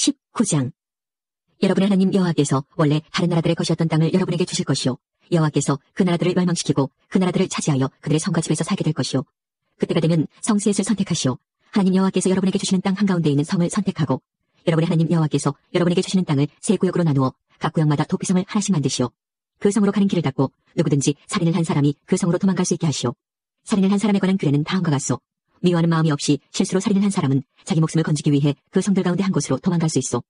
19장. 여러분의 하나님 여호와께서 원래 다른 나라들의 것이었던 땅을 여러분에게 주실 것이요, 여호와께서 그 나라들을 멸망시키고 그 나라들을 차지하여 그들의 성과 집에서 살게 될 것이요, 그때가 되면 성셋을 선택하시오. 하나님 여호와께서 여러분에게 주시는 땅 한가운데 있는 성을 선택하고, 여러분의 하나님 여호와께서 여러분에게 주시는 땅을 세 구역으로 나누어 각 구역마다 도피성을 하나씩 만드시오. 그 성으로 가는 길을 닫고 누구든지 살인을 한 사람이 그 성으로 도망갈 수 있게 하시오. 살인을 한 사람에 관한 규례는 다음과 같소. 미워하는 마음이 없이 실수로 살인을 한 사람은 자기 목숨을 건지기 위해 그 성들 가운데 한 곳으로 도망갈 수 있어.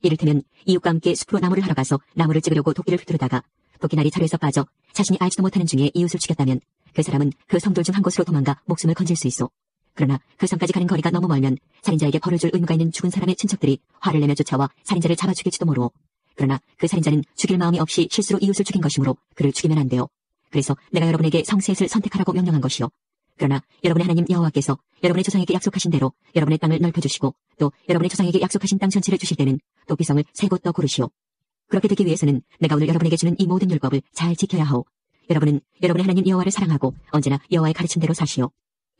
이를테면 이웃과 함께 숲으로 나무를 하러 가서 나무를 찍으려고 도끼를 휘두르다가 도끼날이 자루에서 빠져 자신이 알지도 못하는 중에 이웃을 죽였다면 그 사람은 그 성들 중 한 곳으로 도망가 목숨을 건질 수 있어. 그러나 그 성까지 가는 거리가 너무 멀면 살인자에게 벌을 줄 의무가 있는 죽은 사람의 친척들이 화를 내며 쫓아와 살인자를 잡아 죽일지도 모르오. 그러나 그 살인자는 죽일 마음이 없이 실수로 이웃을 죽인 것이므로 그를 죽이면 안 돼요. 그래서 내가 여러분에게 성셋을 선택하라고 명령한 것이요. 그러나 여러분의 하나님 여호와께서 여러분의 조상에게 약속하신 대로 여러분의 땅을 넓혀주시고 또 여러분의 조상에게 약속하신 땅 전체를 주실 때는 도피성을 세 곳 더 고르시오. 그렇게 되기 위해서는 내가 오늘 여러분에게 주는 이 모든 율법을 잘 지켜야 하오. 여러분은 여러분의 하나님 여호와를 사랑하고 언제나 여호와의 가르침대로 사시오.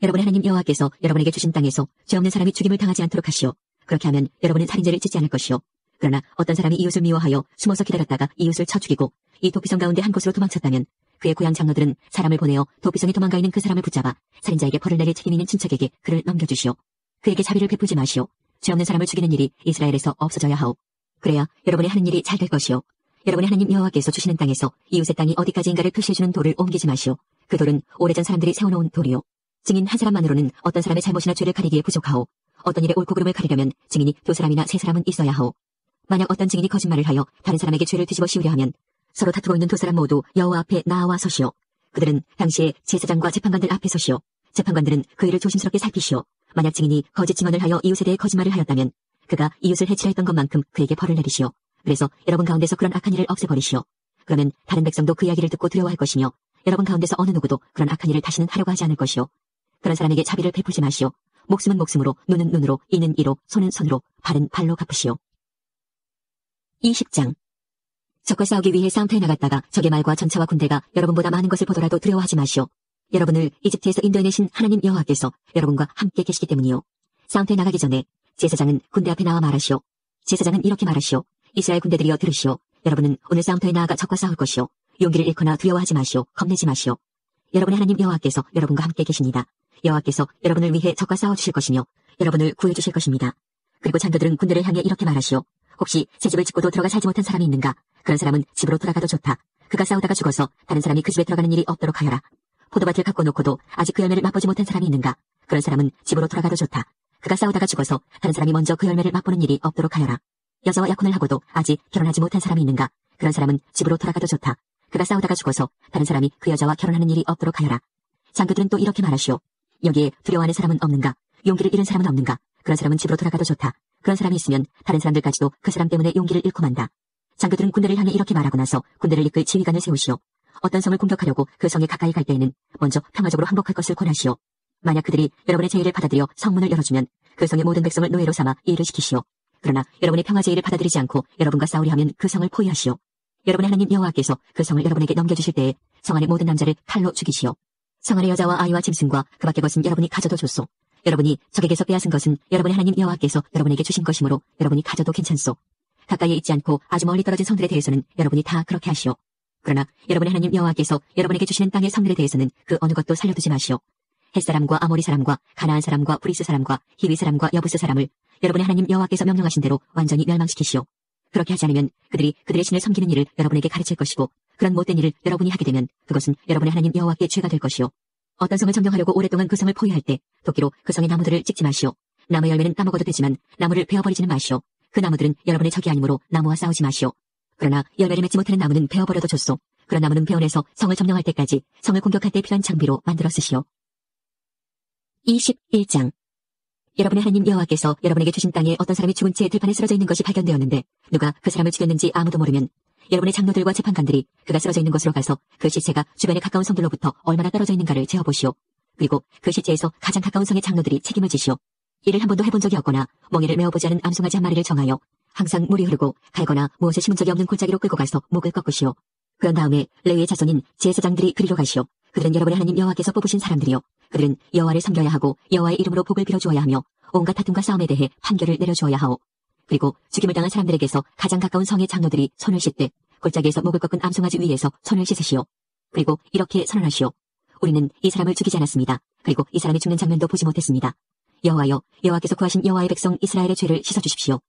여러분의 하나님 여호와께서 여러분에게 주신 땅에서 죄 없는 사람이 죽임을 당하지 않도록 하시오. 그렇게 하면 여러분은 살인죄를 짓지 않을 것이오. 그러나 어떤 사람이 이웃을 미워하여 숨어서 기다렸다가 이웃을 쳐 죽이고 이 도피성 가운데 한 곳으로 도망쳤다면 그의 고향 장로들은 사람을 보내어 도피성에 도망가 있는 그 사람을 붙잡아 살인자에게 벌을 내릴 책임 있는 친척에게 그를 넘겨주시오. 그에게 자비를 베풀지 마시오. 죄 없는 사람을 죽이는 일이 이스라엘에서 없어져야 하오. 그래야 여러분의 하는 일이 잘 될 것이오. 여러분의 하나님 여호와께서 주시는 땅에서 이웃의 땅이 어디까지인가를 표시해주는 돌을 옮기지 마시오. 그 돌은 오래전 사람들이 세워놓은 돌이오. 증인 한 사람만으로는 어떤 사람의 잘못이나 죄를 가리기에 부족하오. 어떤 일의 옳고 그름을 가리려면 증인이 두 사람이나 세 사람은 있어야 하오. 만약 어떤 증인이 거짓말을 하여 다른 사람에게 죄를 뒤집어 씌우려 하면 서로 다투고 있는 두 사람 모두 여호와 앞에 나와 서시오. 그들은 당시에 제사장과 재판관들 앞에 서시오. 재판관들은 그 일을 조심스럽게 살피시오. 만약 증인이 거짓 증언을 하여 이웃에 대해 거짓말을 하였다면 그가 이웃을 해치려 했던 것만큼 그에게 벌을 내리시오. 그래서 여러분 가운데서 그런 악한 일을 없애버리시오. 그러면 다른 백성도 그 이야기를 듣고 두려워할 것이며 여러분 가운데서 어느 누구도 그런 악한 일을 다시는 하려고 하지 않을 것이오. 그런 사람에게 자비를 베풀지 마시오. 목숨은 목숨으로, 눈은 눈으로, 이는 이로, 손은 손으로, 발은 발로 갚으시오. 20장. 적과 싸우기 위해 싸움터에 나갔다가 적의 말과 전차와 군대가 여러분보다 많은 것을 보더라도 두려워하지 마시오. 여러분을 이집트에서 인도해내신 하나님 여호와께서 여러분과 함께 계시기 때문이요. 싸움터에 나가기 전에 제사장은 군대 앞에 나와 말하시오. 제사장은 이렇게 말하시오. 이스라엘 군대들이여 들으시오. 여러분은 오늘 싸움터에 나아가 적과 싸울 것이오. 용기를 잃거나 두려워하지 마시오. 겁내지 마시오. 여러분의 하나님 여호와께서 여러분과 함께 계십니다. 여호와께서 여러분을 위해 적과 싸워주실 것이며 여러분을 구해주실 것입니다. 그리고 장교들은 군대를 향해 이렇게 말하시오. 혹시 새 집을 짓고도 들어가 살지 못한 사람이 있는가? 그런 사람은 집으로 돌아가도 좋다. 그가 싸우다가 죽어서 다른 사람이 그 집에 들어가는 일이 없도록 하여라. 포도밭을 갖고 놓고도 아직 그 열매를 맛보지 못한 사람이 있는가? 그런 사람은 집으로 돌아가도 좋다. 그가 싸우다가 죽어서 다른 사람이 먼저 그 열매를 맛보는 일이 없도록 하여라. 여자와 약혼을 하고도 아직 결혼하지 못한 사람이 있는가? 그런 사람은 집으로 돌아가도 좋다. 그가 싸우다가 죽어서 다른 사람이 그 여자와 결혼하는 일이 없도록 하여라. 장교들은 또 이렇게 말하시오. 여기에 두려워하는 사람은 없는가? 용기를 잃은 사람은 없는가? 그런 사람은 집으로 돌아가도 좋다. 그런 사람이 있으면 다른 사람들까지도 그 사람 때문에 용기를 잃고 만다. 장교들은 군대를 향해 이렇게 말하고 나서 군대를 이끌 지휘관을 세우시오. 어떤 성을 공격하려고 그 성에 가까이 갈 때에는 먼저 평화적으로 항복할 것을 권하시오. 만약 그들이 여러분의 제의를 받아들여 성문을 열어주면 그 성의 모든 백성을 노예로 삼아 이해를 시키시오. 그러나 여러분의 평화 제의를 받아들이지 않고 여러분과 싸우려 하면 그 성을 포위하시오. 여러분의 하나님 여호와께서 그 성을 여러분에게 넘겨주실 때에 성 안의 모든 남자를 칼로 죽이시오. 성 안의 여자와 아이와 짐승과 그 밖의 것은 여러분이 가져도 좋소. 여러분이 적에게서 빼앗은 것은 여러분의 하나님 여호와께서 여러분에게 주신 것이므로 여러분이 가져도 괜찮소. 가까이에 있지 않고 아주 멀리 떨어진 성들에 대해서는 여러분이 다 그렇게 하시오. 그러나 여러분의 하나님 여호와께서 여러분에게 주시는 땅의 성들에 대해서는 그 어느 것도 살려두지 마시오. 헷사람과 아모리 사람과 가나안 사람과 브리스 사람과 히위 사람과 여부스 사람을 여러분의 하나님 여호와께서 명령하신 대로 완전히 멸망시키시오. 그렇게 하지 않으면 그들이 그들의 신을 섬기는 일을 여러분에게 가르칠 것이고 그런 못된 일을 여러분이 하게 되면 그것은 여러분의 하나님 여호와께 죄가 될 것이오. 어떤 성을 점령하려고 오랫동안 그 성을 포위할 때 도끼로 그 성의 나무들을 찍지 마시오. 나무 열매는 따먹어도 되지만 나무를 베어버리지는 마시오. 그 나무들은 여러분의 적이 아니므로 나무와 싸우지 마시오. 그러나 열매를 맺지 못하는 나무는 베어버려도 좋소. 그런 나무는 베어내서 성을 점령할 때까지 성을 공격할 때 필요한 장비로 만들어 쓰시오. 21장. 여러분의 하나님 여호와께서 여러분에게 주신 땅에 어떤 사람이 죽은 채 들판에 쓰러져 있는 것이 발견되었는데 누가 그 사람을 죽였는지 아무도 모르면 여러분의 장로들과 재판관들이 그가 쓰러져 있는 곳으로 가서 그 시체가 주변에 가까운 성들로부터 얼마나 떨어져 있는가를 재어보시오. 그리고 그 시체에서 가장 가까운 성의 장로들이 책임을 지시오. 이를 한 번도 해본 적이 없거나 멍에를 메어보지 않은 암송아지 한 마리를 정하여 항상 물이 흐르고 갈거나 무엇을 심은 적이 없는 골짜기로 끌고 가서 목을 꺾으시오. 그런 다음에 레위의 자손인 제사장들이 그리로 가시오. 그들은 여러분의 하나님 여호와께서 뽑으신 사람들이요. 그들은 여호와를 섬겨야 하고 여호와의 이름으로 복을 빌어주어야 하며 온갖 다툼과 싸움에 대해 판결을 내려주어야 하오. 그리고 죽임을 당한 사람들에게서 가장 가까운 성의 장로들이 손을 씻되 골짜기에서 목을 꺾은 암송아지 위에서 손을 씻으시오. 그리고 이렇게 선언하시오. 우리는 이 사람을 죽이지 않았습니다. 그리고 이 사람이 죽는 장면도 보지 못했습니다. 여호와여, 여호와께서 구하신 여호와의 백성 이스라엘의 죄를 씻어주십시오.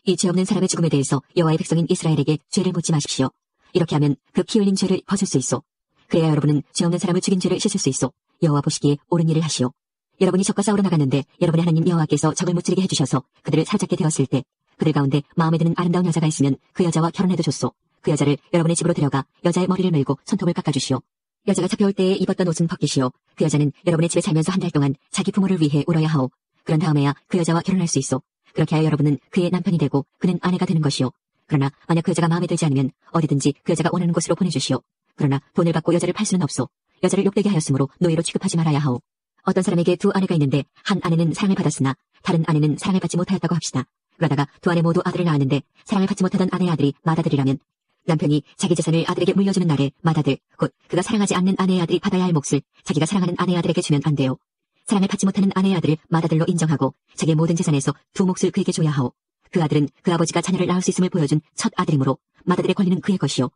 이 죄 없는 사람의 죽음에 대해서 여호와의 백성인 이스라엘에게 죄를 묻지 마십시오. 이렇게 하면 그 피 흘린 죄를 벗을 수 있소. 그래야 여러분은 죄 없는 사람을 죽인 죄를 씻을 수 있소. 여호와 보시기에 옳은 일을 하시오. 여러분이 적과 싸우러 나갔는데 여러분의 하나님 여호와께서 적을 무찌르게 해주셔서 그들을 사로잡게 되었을 때 그들 가운데 마음에 드는 아름다운 여자가 있으면 그 여자와 결혼해도 좋소. 그 여자를 여러분의 집으로 데려가 여자의 머리를 밀고 손톱을 깎아주시오. 여자가 잡혀올 때에 입었던 옷은 벗기시오. 그 여자는 여러분의 집에 살면서 한 달 동안 자기 부모를 위해 울어야 하오. 그런 다음에야 그 여자와 결혼할 수 있소. 그렇게 하여 여러분은 그의 남편이 되고 그는 아내가 되는 것이오. 그러나 만약 그 여자가 마음에 들지 않으면 어디든지 그 여자가 원하는 곳으로 보내주시오. 그러나 돈을 받고 여자를 팔 수는 없소. 여자를 욕되게 하였으므로 노예로 취급하지 말아야 하오. 어떤 사람에게 두 아내가 있는데 한 아내는 사랑을 받았으나 다른 아내는 사랑을 받지 못하였다고 합시다. 그러다가 두 아내 모두 아들을 낳았는데 사랑을 받지 못하던 아내의 아들이 맏아들이라면 남편이 자기 재산을 아들에게 물려주는 날에 맏아들, 곧 그가 사랑하지 않는 아내의 아들이 받아야 할 몫을 자기가 사랑하는 아내의 아들에게 주면 안 돼요. 사랑을 받지 못하는 아내의 아들을 맏아들로 인정하고 자기의 모든 재산에서 두 몫을 그에게 줘야 하오. 그 아들은 그 아버지가 자녀를 낳을 수 있음을 보여준 첫 아들이므로 맏아들의 권리는 그의 것이요.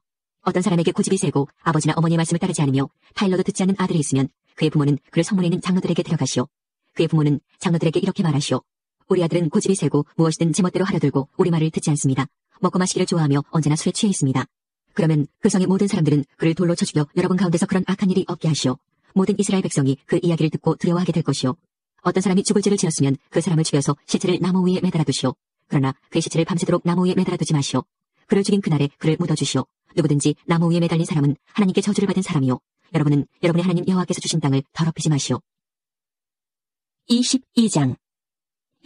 어떤 사람에게 고집이 세고 아버지나 어머니의 말씀을 따르지 않으며 타일러도 듣지 않는 아들이 있으면 그의 부모는 그를 성문에 있는 장로들에게 데려가시오. 그의 부모는 장로들에게 이렇게 말하시오. 우리 아들은 고집이 세고 무엇이든 제멋대로 하려 들고 우리 말을 듣지 않습니다. 먹고 마시기를 좋아하며 언제나 술에 취해 있습니다. 그러면 그 성의 모든 사람들은 그를 돌로 쳐 죽여 여러분 가운데서 그런 악한 일이 없게 하시오. 모든 이스라엘 백성이 그 이야기를 듣고 두려워하게 될 것이오. 어떤 사람이 죽을 죄를 지었으면 그 사람을 죽여서 시체를 나무 위에 매달아 두시오. 그러나 그의 시체를 밤새도록 나무 위에 매달아 두지 마시오. 그를 죽인 그날에 그를 묻어주시오. 누구든지 나무 위에 매달린 사람은 하나님께 저주를 받은 사람이요. 여러분은 여러분의 하나님 여호와께서 주신 땅을 더럽히지 마시오. 22장.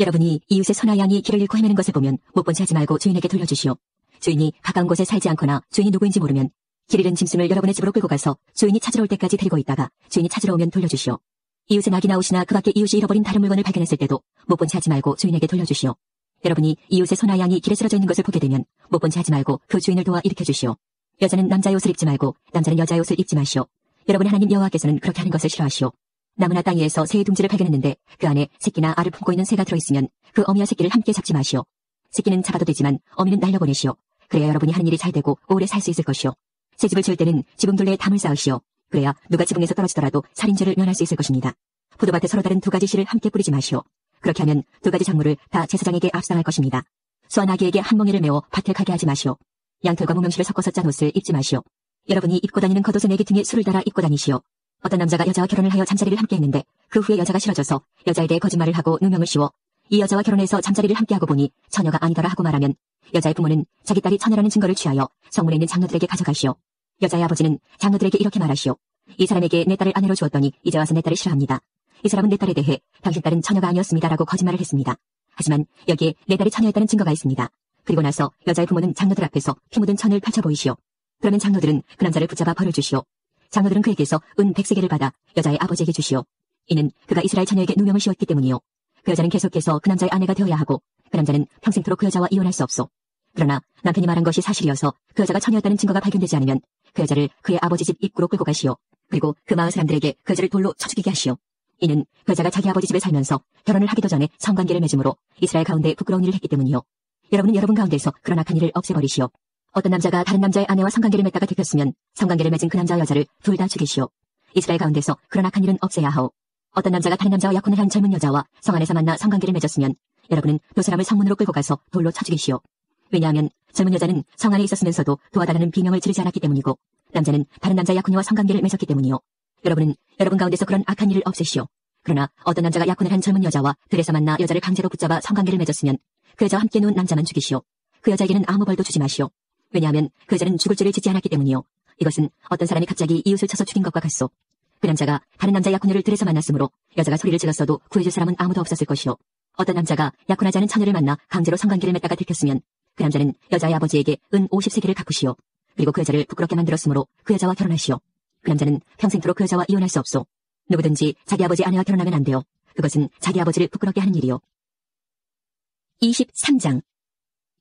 여러분이 이웃의 소나 양이 길을 잃고 헤매는 것을 보면 못 본 채 하지 말고 주인에게 돌려주시오. 주인이 가까운 곳에 살지 않거나 주인이 누구인지 모르면 길 잃은 짐승을 여러분의 집으로 끌고 가서 주인이 찾으러 올 때까지 데리고 있다가 주인이 찾으러 오면 돌려주시오. 이웃의 낙이나 옷이나 그 밖에 이웃이 잃어버린 다른 물건을 발견했을 때도 못 본 채 하지 말고 주인에게 돌려주시오. 여러분이 이웃의 소나 양이 길에 쓰러져 있는 것을 보게 되면 못 본 채 하지 말고 그 주인을 도와 일으켜주시오. 여자는 남자의 옷을 입지 말고 남자는 여자의 옷을 입지 마시오. 여러분의 하나님 여호와께서는 그렇게 하는 것을 싫어하시오. 나무나 땅 위에서 새의 둥지를 발견했는데 그 안에 새끼나 알을 품고 있는 새가 들어있으면 그 어미와 새끼를 함께 잡지 마시오. 새끼는 잡아도 되지만 어미는 날려보내시오. 그래야 여러분이 하는 일이 잘 되고 오래 살 수 있을 것이오. 새 집을 지을 때는 지붕 둘레에 담을 쌓으시오. 그래야 누가 지붕에서 떨어지더라도 살인죄를 면할 수 있을 것입니다. 포도밭에 서로 다른 두 가지 씨를 함께 뿌리지 마시오. 그렇게 하면 두 가지 작물을 다 제사장에게 압상할 것입니다. 소와 나귀에게 한 멍에를 메워 밭을 가게 하지 마시오. 양털과 무명실을 섞어서 짠 옷을 입지 마시오. 여러분이 입고 다니는 겉옷의 내기퉁에 술을 달아 입고 다니시오. 어떤 남자가 여자와 결혼을 하여 잠자리를 함께 했는데 그 후에 여자가 싫어져서 여자에 대해 거짓말을 하고 누명을 씌워 이 여자와 결혼해서 잠자리를 함께하고 보니 처녀가 아니더라 하고 말하면 여자의 부모는 자기 딸이 처녀라는 증거를 취하여 성문에 있는 장로들에게 가져가시오. 여자의 아버지는 장로들에게 이렇게 말하시오. 이 사람에게 내 딸을 아내로 주었더니 이제 와서 내 딸을 싫어합니다. 이 사람은 내 딸에 대해 당신 딸은 처녀가 아니었습니다라고 거짓말을 했습니다. 하지만 여기에 내 딸이 처녀였다는 증거가 있습니다. 그리고 나서 여자의 부모는 장로들 앞에서 피 묻은 천을 펼쳐 보이시오. 그러면 장로들은 그 남자를 붙잡아 벌을 주시오. 장로들은 그에게서 은 100세겔을 받아 여자의 아버지에게 주시오. 이는 그가 이스라엘 처녀에게 누명을 씌웠기 때문이요. 그 여자는 계속해서 그 남자의 아내가 되어야 하고 그 남자는 평생토록 그 여자와 이혼할 수 없소. 그러나 남편이 말한 것이 사실이어서 그 여자가 처녀였다는 증거가 발견되지 않으면 그 여자를 그의 아버지 집 입구로 끌고 가시오. 그리고 그 마을 사람들에게 그 여자를 돌로 쳐 죽이게 하시오. 이는 그 여자가 자기 아버지 집에 살면서 결혼을 하기도 전에 성관계를 맺음으로 이스라엘 가운데 부끄러운 일을 했기 때문이요. 여러분은 여러분 가운데서 그런 악한 일을 없애버리시오. 어떤 남자가 다른 남자의 아내와 성관계를 맺다가 들켰으면 성관계를 맺은 그 남자와 여자를 둘 다 죽이시오. 이스라엘 가운데서 그런 악한 일은 없애야 하오. 어떤 남자가 다른 남자와 약혼을 한 젊은 여자와 성 안에서 만나 성관계를 맺었으면 여러분은 그 사람을 성문으로 끌고 가서 돌로 쳐 죽이시오. 왜냐하면 젊은 여자는 성 안에 있었으면서도 도와달라는 비명을 지르지 않았기 때문이고 남자는 다른 남자의 약혼녀와 성관계를 맺었기 때문이요. 여러분은 여러분 가운데서 그런 악한 일을 없애시오. 그러나 어떤 남자가 약혼을 한 젊은 여자와 들에서 만나 여자를 강제로 붙잡아 성관계를 맺었으면 그 여자와 함께 누운 남자만 죽이시오. 그 여자에게는 아무 벌도 주지 마시오. 왜냐하면 그 여자는 죽을 죄를 짓지 않았기 때문이요. 이것은 어떤 사람이 갑자기 이웃을 쳐서 죽인 것과 같소. 그 남자가 다른 남자의 약혼녀를 들에서 만났으므로 여자가 소리를 질렀어도 구해줄 사람은 아무도 없었을 것이요. 어떤 남자가 약혼하지 않은 처녀를 만나 강제로 성관계를 맺다가 들켰으면 그 남자는 여자의 아버지에게 은 50세겔을 갚으시오. 그리고 그 여자를 부끄럽게 만들었으므로 그 여자와 결혼하시오. 그 남자는 평생토록 그 여자와 이혼할 수 없소. 누구든지 자기 아버지 아내와 결혼하면 안 돼요. 그것은 자기 아버지를 부끄럽게 하는 일이요. 23장.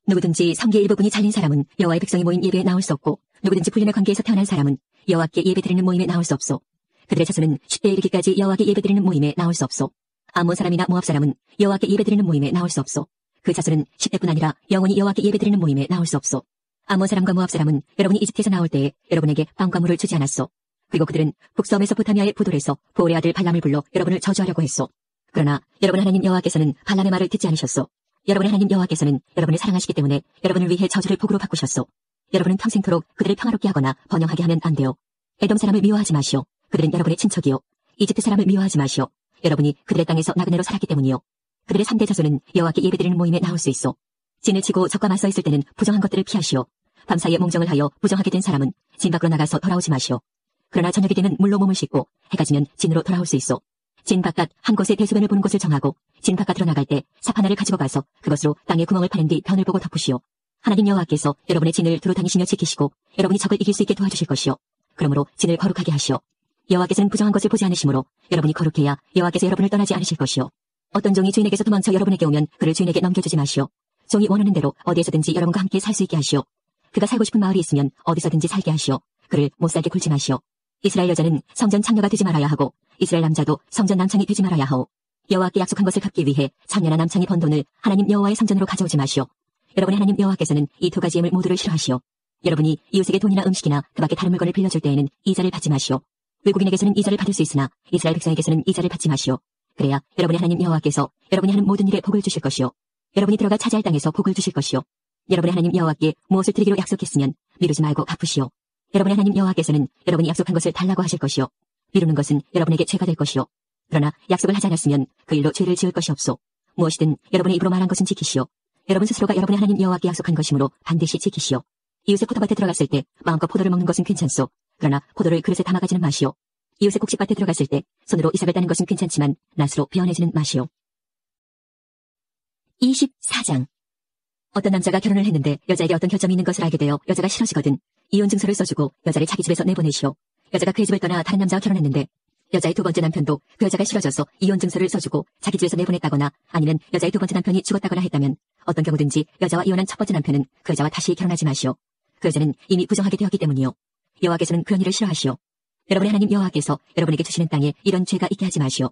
누구든지 성계의 일부분이 잘린 사람은 여호와의 백성이 모인 예배에 나올 수 없고 누구든지 불륜의 관계에서 태어난 사람은 여호와께 예배드리는 모임에 나올 수 없소. 그들의 자손은 10대 이르기까지 여호와께 예배드리는 모임에 나올 수 없소. 암몬 사람이나 모압 사람은 여호와께 예배드리는 모임에 나올 수 없소. 그 자손은 10대뿐 아니라 영원히 여호와께 예배드리는 모임에 나올 수 없소. 아몬 사람과 모압 사람은 여러분이 이집트에서 나올 때에 여러분에게 빵과 물을 주지 않았소. 그리고 그들은 북서 메소포타미아의 부돌에서 보올의 아들 발람을 불러 여러분을 저주하려고 했소. 그러나 여러분 하나님 여호와께서는 발람의 말을 듣지 않으셨소. 여러분의 하나님 여호와께서는 여러분을 사랑하시기 때문에 여러분을 위해 저주를 복으로 바꾸셨소. 여러분은 평생토록 그들을 평화롭게 하거나 번영하게 하면 안 돼요. 에돔 사람을 미워하지 마시오. 그들은 여러분의 친척이요. 이집트 사람을 미워하지 마시오. 여러분이 그들의 땅에서 나그네로 살았기 때문이요. 그들의 3대 자손은 여호와께 예배드리는 모임에 나올 수 있어. 진을 치고 적과 맞서 있을 때는 부정한 것들을 피하시오. 밤사이에 몽정을 하여 부정하게 된 사람은 진 밖으로 나가서 돌아오지 마시오. 그러나 저녁이 되면 물로 몸을 씻고 해가 지면 진으로 돌아올 수 있어. 진 바깥 한 곳에 대소변을 보는 곳을 정하고 진 바깥으로 나갈 때 삽 하나를 가지고 가서 그것으로 땅에 구멍을 파는 뒤 변을 보고 덮으시오. 하나님 여호와께서 여러분의 진을 두루 다니시며 지키시고 여러분이 적을 이길 수 있게 도와주실 것이요. 그러므로 진을 거룩하게 하시오. 여호와께서는 부정한 것을 보지 않으시므로 여러분이 거룩해야 여호와께서 여러분을 떠나지 않으실 것이요. 어떤 종이 주인에게서 도망쳐 여러분에게 오면 그를 주인에게 넘겨주지 마시오. 종이 원하는 대로 어디에서든지 여러분과 함께 살 수 있게 하시오. 그가 살고 싶은 마을이 있으면 어디서든지 살게 하시오. 그를 못 살게 굴지 마시오. 이스라엘 여자는 성전 창녀가 되지 말아야 하고 이스라엘 남자도 성전 남창이 되지 말아야 하오. 여호와께 약속한 것을 갚기 위해 창녀나 남창이 번 돈을 하나님 여호와의 성전으로 가져오지 마시오. 여러분의 하나님 여호와께서는 이 두 가지 예물 모두를 싫어하시오. 여러분이 이웃에게 돈이나 음식이나 그 밖에 다른 물건을 빌려줄 때에는 이자를 받지 마시오. 외국인에게서는 이자를 받을 수 있으나 이스라엘 백성에게서는 이자를 받지 마시오. 그래야 여러분의 하나님 여호와께서 여러분이 하는 모든 일에 복을 주실 것이요. 여러분이 들어가 차지할 땅에서 복을 주실 것이요. 여러분의 하나님 여호와께 무엇을 드리기로 약속했으면 미루지 말고 갚으시오. 여러분의 하나님 여호와께서는 여러분이 약속한 것을 달라고 하실 것이요. 미루는 것은 여러분에게 죄가 될 것이요. 그러나 약속을 하지 않았으면 그 일로 죄를 지을 것이 없소. 무엇이든 여러분의 입으로 말한 것은 지키시오. 여러분 스스로가 여러분의 하나님 여호와께 약속한 것이므로 반드시 지키시오. 이웃의 포도밭에 들어갔을 때 마음껏 포도를 먹는 것은 괜찮소. 그러나 포도를 그릇에 담아가지는 마시오. 이웃의 곡식밭에 들어갔을 때 손으로 이삭을 따는 것은 괜찮지만 낫으로 베어내지는 마시오. 24장. 어떤 남자가 결혼을 했는데 여자에게 어떤 결점이 있는 것을 알게 되어 여자가 싫어지거든 이혼 증서를 써주고 여자를 자기 집에서 내보내시오. 여자가 그의 집을 떠나 다른 남자와 결혼했는데 여자의 두 번째 남편도 그 여자가 싫어져서 이혼 증서를 써주고 자기 집에서 내보냈다거나 아니면 여자의 두 번째 남편이 죽었다거나 했다면 어떤 경우든지 여자와 이혼한 첫 번째 남편은 그 여자와 다시 결혼하지 마시오. 그 여자는 이미 부정하게 되었기 때문이요. 여호와께서는 그런 일을 싫어하시오. 여러분의 하나님 여호와께서 여러분에게 주시는 땅에 이런 죄가 있게 하지 마시오.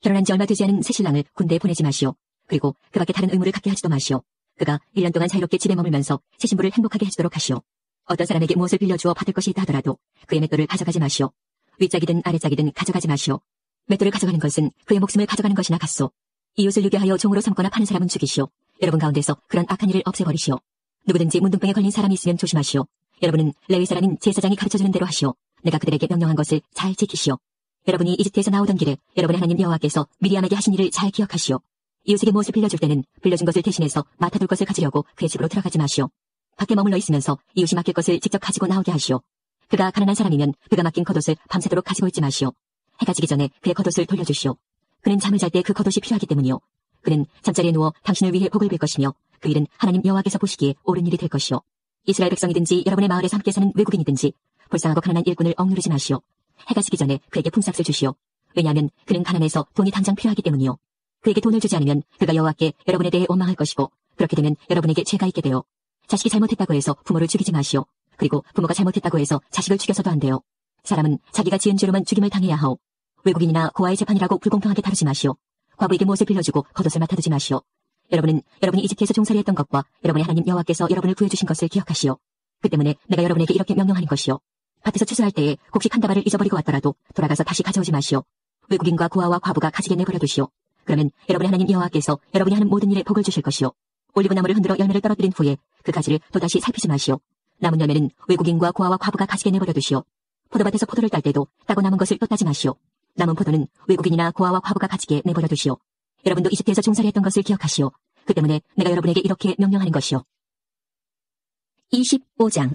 결혼한 지 얼마 되지 않은 새 신랑을 군대에 보내지 마시오. 그리고 그 밖에 다른 의무를 갖게 하지도 마시오. 그가 1년 동안 자유롭게 집에 머물면서 새 신부를 행복하게 해주도록 하시오. 어떤 사람에게 무엇을 빌려주어 받을 것이 있다 하더라도 그의 맷돌을 가져가지 마시오. 윗짝이든 아랫짝이든 가져가지 마시오. 맷돌을 가져가는 것은 그의 목숨을 가져가는 것이나 같소. 이웃을 유괴하여 종으로 삼거나 파는 사람은 죽이시오. 여러분 가운데서 그런 악한 일을 없애버리시오. 누구든지 문둥병에 걸린 사람이 있으면 조심하시오. 여러분은 레위 사람인 제사장이 가르쳐주는 대로 하시오. 내가 그들에게 명령한 것을 잘 지키시오. 여러분이 이집트에서 나오던 길에 여러분의 하나님 여호와께서 미리암에게 하신 일을 잘 기억하시오. 이웃에게 무엇을 빌려줄 때는 빌려준 것을 대신해서 맡아둘 것을 가지려고 그의 집으로 들어가지 마시오. 밖에 머물러 있으면서 이웃이 맡길 것을 직접 가지고 나오게 하시오. 그가 가난한 사람이면 그가 맡긴 겉옷을 밤새도록 가지고 있지 마시오. 해가 지기 전에 그의 겉옷을 돌려주시오. 그는 잠을 잘 때 그 겉옷이 필요하기 때문이요. 그는 잠자리에 누워 당신을 위해 복을 빌 것이며 그 일은 하나님 여호와께서 보시기에 옳은 일이 될 것이요. 이스라엘 백성이든지 여러분의 마을에서 함께 사는 외국인이든지 불쌍하고 가난한 일꾼을 억누르지 마시오. 해가 지기 전에 그에게 품삯을 주시오. 왜냐하면 그는 가난해서 돈이 당장 필요하기 때문이요. 그에게 돈을 주지 않으면 그가 여호와께 여러분에 대해 원망할 것이고 그렇게 되면 여러분에게 죄가 있게 되어 자식이 잘못했다고 해서 부모를 죽이지 마시오. 그리고 부모가 잘못했다고 해서 자식을 죽여서도 안 돼요. 사람은 자기가 지은 죄로만 죽임을 당해야 하오. 외국인이나 고아의 재판이라고 불공평하게 다루지 마시오. 과부에게 무엇을 빌려주고 겉옷을 맡아두지 마시오. 여러분이 이집트에서 종살이했던 것과 여러분의 하나님 여호와께서 여러분을 구해주신 것을 기억하시오. 그 때문에 내가 여러분에게 이렇게 명령하는 것이요. 밭에서 추수할 때에 곡식 한 다발을 잊어버리고 왔더라도 돌아가서 다시 가져오지 마시오. 외국인과 고아와 과부가 가지게 내버려 두시오. 그러면 여러분의 하나님 여호와께서 여러분이 하는 모든 일에 복을 주실 것이요. 올리브나무를 흔들어 열매를 떨어뜨린 후에 그 가지를 또다시 살피지 마시오. 남은 열매는 외국인과 고아와 과부가 가지게 내버려 두시오. 포도밭에서 포도를 딸 때도 따고 남은 것을 또 따지 마시오. 남은 포도는 외국인이나 고아와 과부가 가지게 내버려 두시오. 여러분도 이집트에서 종살이했던 것을 기억하시오. 그 때문에 내가 여러분에게 이렇게 명령하는 것이요. 25장.